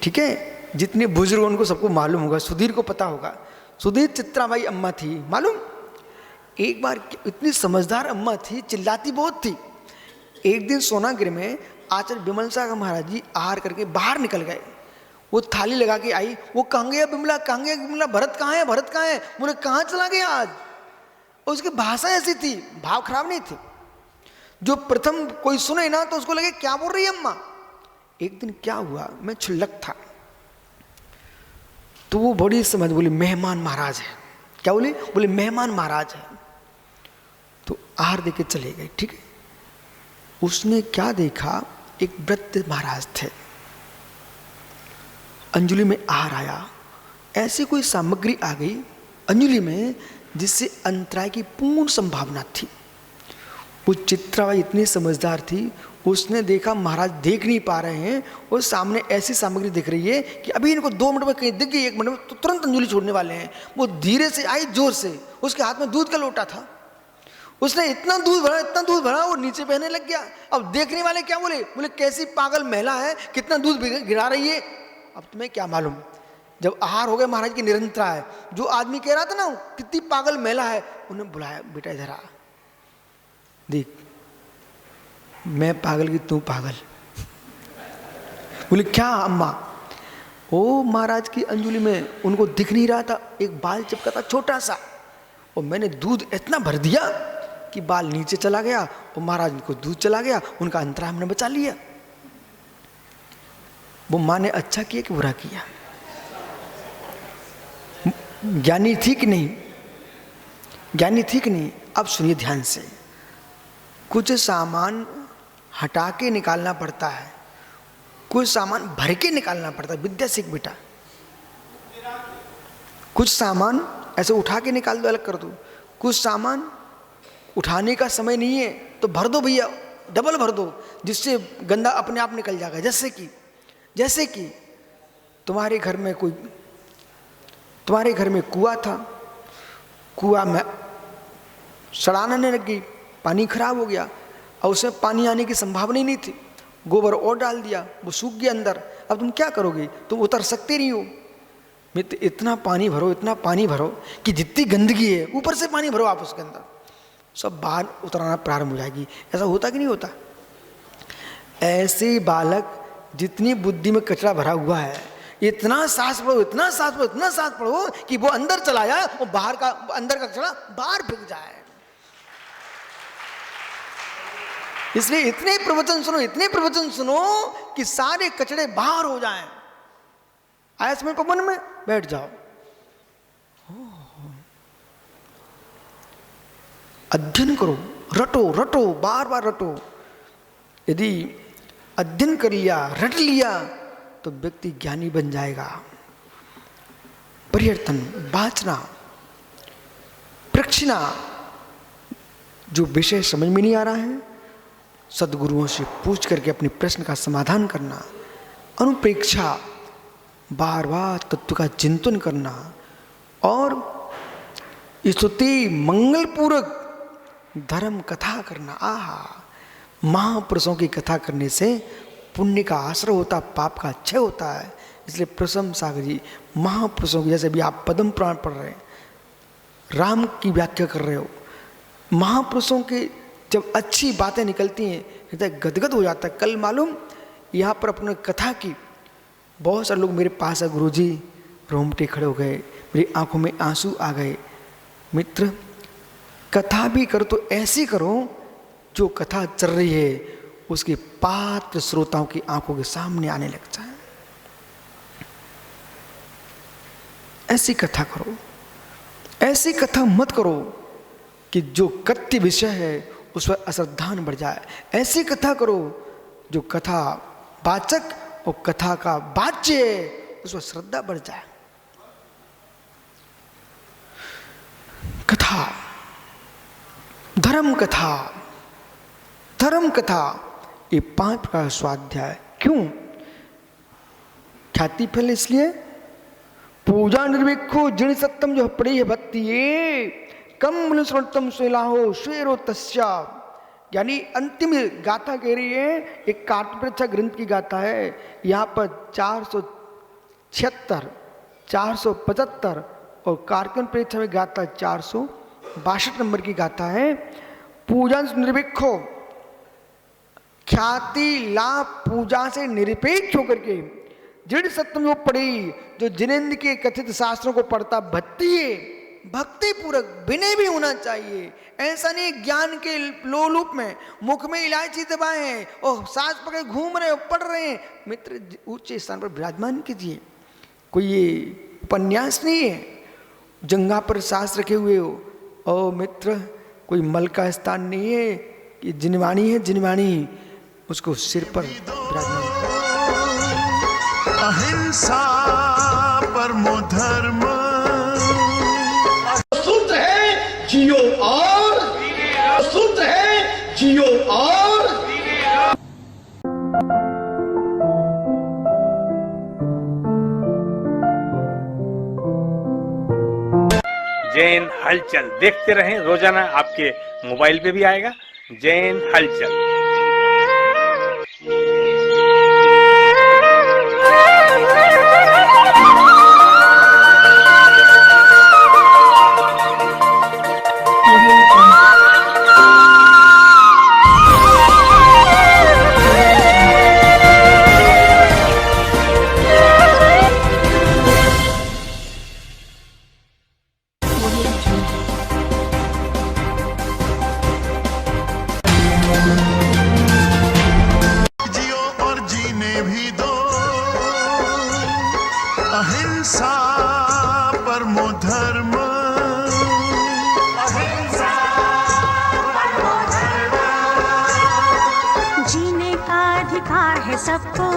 ठीक है, जितने बुजुर्ग उनको सबको मालूम होगा, सुधीर को पता होगा, सुधीर चित्रा भाई अम्मा थी मालूम। एक बार इतनी समझदार अम्मा थी, चिल्लाती बहुत थी। एक दिन सोनागिरी में आचार्य बिमल सागर महाराज जी आहार करके बाहर निकल गए। वो थाली लगा के आई, वो कहाँ गया बिमला, कहाँ गया बिमला, भरत कहाँ है, भरत कहाँ है, मुझे कहाँ चला गया आज। और उसकी भाषा ऐसी थी, भाव खराब नहीं थे, जो प्रथम कोई सुने ना तो उसको लगे क्या बोल रही है अम्मा। एक दिन क्या हुआ, मैं छुल्लक था, तो वो बड़ी समझ बोली मेहमान महाराज है। क्या बोली? बोले मेहमान महाराज है। तो आहार देके चले गए, ठीक है। उसने क्या देखा, एक वृद्ध महाराज थे, अंजलि में आहार आया, ऐसी कोई सामग्री आ गई अंजलि में जिससे अंतराय की पूर्ण संभावना थी। वो चित्राबाई इतनी समझदार थी, उसने देखा महाराज देख नहीं पा रहे हैं और सामने ऐसी सामग्री दिख रही है कि अभी इनको 2 मिनट में कहीं दिख गई, 1 मिनट में तो तुरंत अंजलि छोड़ने वाले हैं। वो धीरे से आई, जोर से, उसके हाथ में दूध का लोटा था। उसने इतना दूध भरा वो नीचे बहने लग गया। अब देखने वाले क्या बोले कैसी पागल महिला है, कितना दूध गिरा रही है। अब तुम्हें क्या मालूम, जब आहार हो गए महाराज की निरंतरा है, जो आदमी कह रहा था ना कितनी पागल महिला है, उन्हें बुलाया, बेटा इधर आ, देख मैं पागल की तू पागल। बोले क्या अम्मा? ओ महाराज की अंजलि में उनको दिख नहीं रहा था, एक बाल चिपका था छोटा सा, और मैंने दूध इतना भर दिया कि बाल नीचे चला गया और महाराज को दूध चला गया, उनका अंतरा हमने बचा लिया। वो माँ ने अच्छा किया कि बुरा किया? ज्ञानी थी कि नहीं? ज्ञानी थी कि नहीं? अब सुनिए ध्यान से, कुछ सामान हटा के निकालना पड़ता है, कुछ सामान भर के निकालना पड़ता है। विद्या सीख बेटा, कुछ सामान ऐसे उठा के निकाल दो, अलग कर दो। कुछ सामान उठाने का समय नहीं है तो भर दो भैया, डबल भर दो, जिससे गंदा अपने आप निकल जाएगा। जैसे कि तुम्हारे घर में कुआं था, कुआं में सड़ाने लगी, पानी खराब हो गया और उसमें पानी आने की संभावना ही नहीं थी, गोबर और डाल दिया, वो सूख गया अंदर। अब तुम क्या करोगे? तुम उतर सकते नहीं हो। मित्र इतना पानी भरो कि जितनी गंदगी है ऊपर से पानी भरो आप उसके अंदर, सब बाहर उतराना प्रारंभ हो जाएगी। ऐसा होता कि नहीं होता? ऐसे बालक जितनी बुद्धि में कचरा भरा हुआ है, इतना सांस पढ़ो कि वो अंदर चला जाए और अंदर का कचरा बाहर फेंक जाए। इसलिए इतने प्रवचन सुनो कि सारे कचड़े बाहर हो जाएं। आयस में पवन में बैठ जाओ, अध्ययन करो, रटो, बार रटो। यदि अध्ययन कर लिया, रट लिया तो व्यक्ति ज्ञानी बन जाएगा। परिवर्तन, वाचना, प्रक्षिणा, जो विषय समझ में नहीं आ रहा है सदगुरुओं से पूछ करके अपने प्रश्न का समाधान करना, अनुप्रेक्षा, बार तत्व का चिंतन करना, और स्तुति मंगलपूर्वक धर्म कथा करना। महापुरुषों की कथा करने से पुण्य का आश्रय होता, पाप का क्षय होता है। इसलिए प्रसन्न सागर जी महापुरुषों की, जैसे भी आप पद्म पुराण पढ़ रहे हैं, राम की व्याख्या कर रहे हो, महापुरुषों के जब अच्छी बातें निकलती हैं हृदय गदगद हो जाता है। कल मालूम यहाँ पर अपने कथा की बहुत सारे लोग मेरे पास है, गुरुजी रोमटे खड़े हो गए, मेरी आंखों में आंसू आ गए। मित्र कथा भी करो तो ऐसी करो जो कथा चल रही है उसके पात्र श्रोताओं की आंखों के सामने आने लग जाए। ऐसी कथा करो, ऐसी कथा मत करो कि जो कथ्य विषय है उस पर अश्रद्धान बढ़ जाए। ऐसी कथा करो जो कथा वाचक और कथा का वाच्य है उस पर श्रद्धा बढ़ जाए। कथा, धर्म कथा, ये 5 प्रकार स्वाध्याय। क्यों? ख्याति फल इसलिए पूजा निर्विखो जिन सत्यम जो पड़ी है भक्ति ये कम मुनिश्रोतम सुलाहो शेरो तस्या। यानी अंतिम गाथा कह रही है, एक कार्तपरीक्षा ग्रंथ की गाथा है। यहाँ पर 476, 475 और कारकन परीक्षा में गाथा 462 नंबर की गाथा है। पूजा निर्विखो, ख्याति लाभ पूजा से निरपेक्ष होकर के दृढ़ सत्यम जो पढ़ी, जो जिनेन्द्र के कथित शास्त्रों को पढ़ता भक्ति है, भक्ति पूर्वक विनय भी होना चाहिए। ऐसा नहीं ज्ञान के लोलूप में मुख में इलायची दबाए हैं और सांस पकड़े घूम रहे हो, पढ़ रहे हैं। मित्र ऊंचे स्थान पर विराजमान कीजिए। कोई ये उपन्यास नहीं है जंगा पर सांस रखे हुए हो। और मित्र कोई मल का स्थान नहीं है कि जिनवाणी है, जिनवाणी उसको सिर पर विराजमान करो। अहिंसा परमो धर्म सूत्र है जियो और सूत्र है जियो और जैन हलचल देखते रहें, रोजाना आपके मोबाइल पे भी आएगा जैन हलचल। जियो और जीने भी दो, अहिंसा परमो धर्म। जीने का अधिकार है सबको,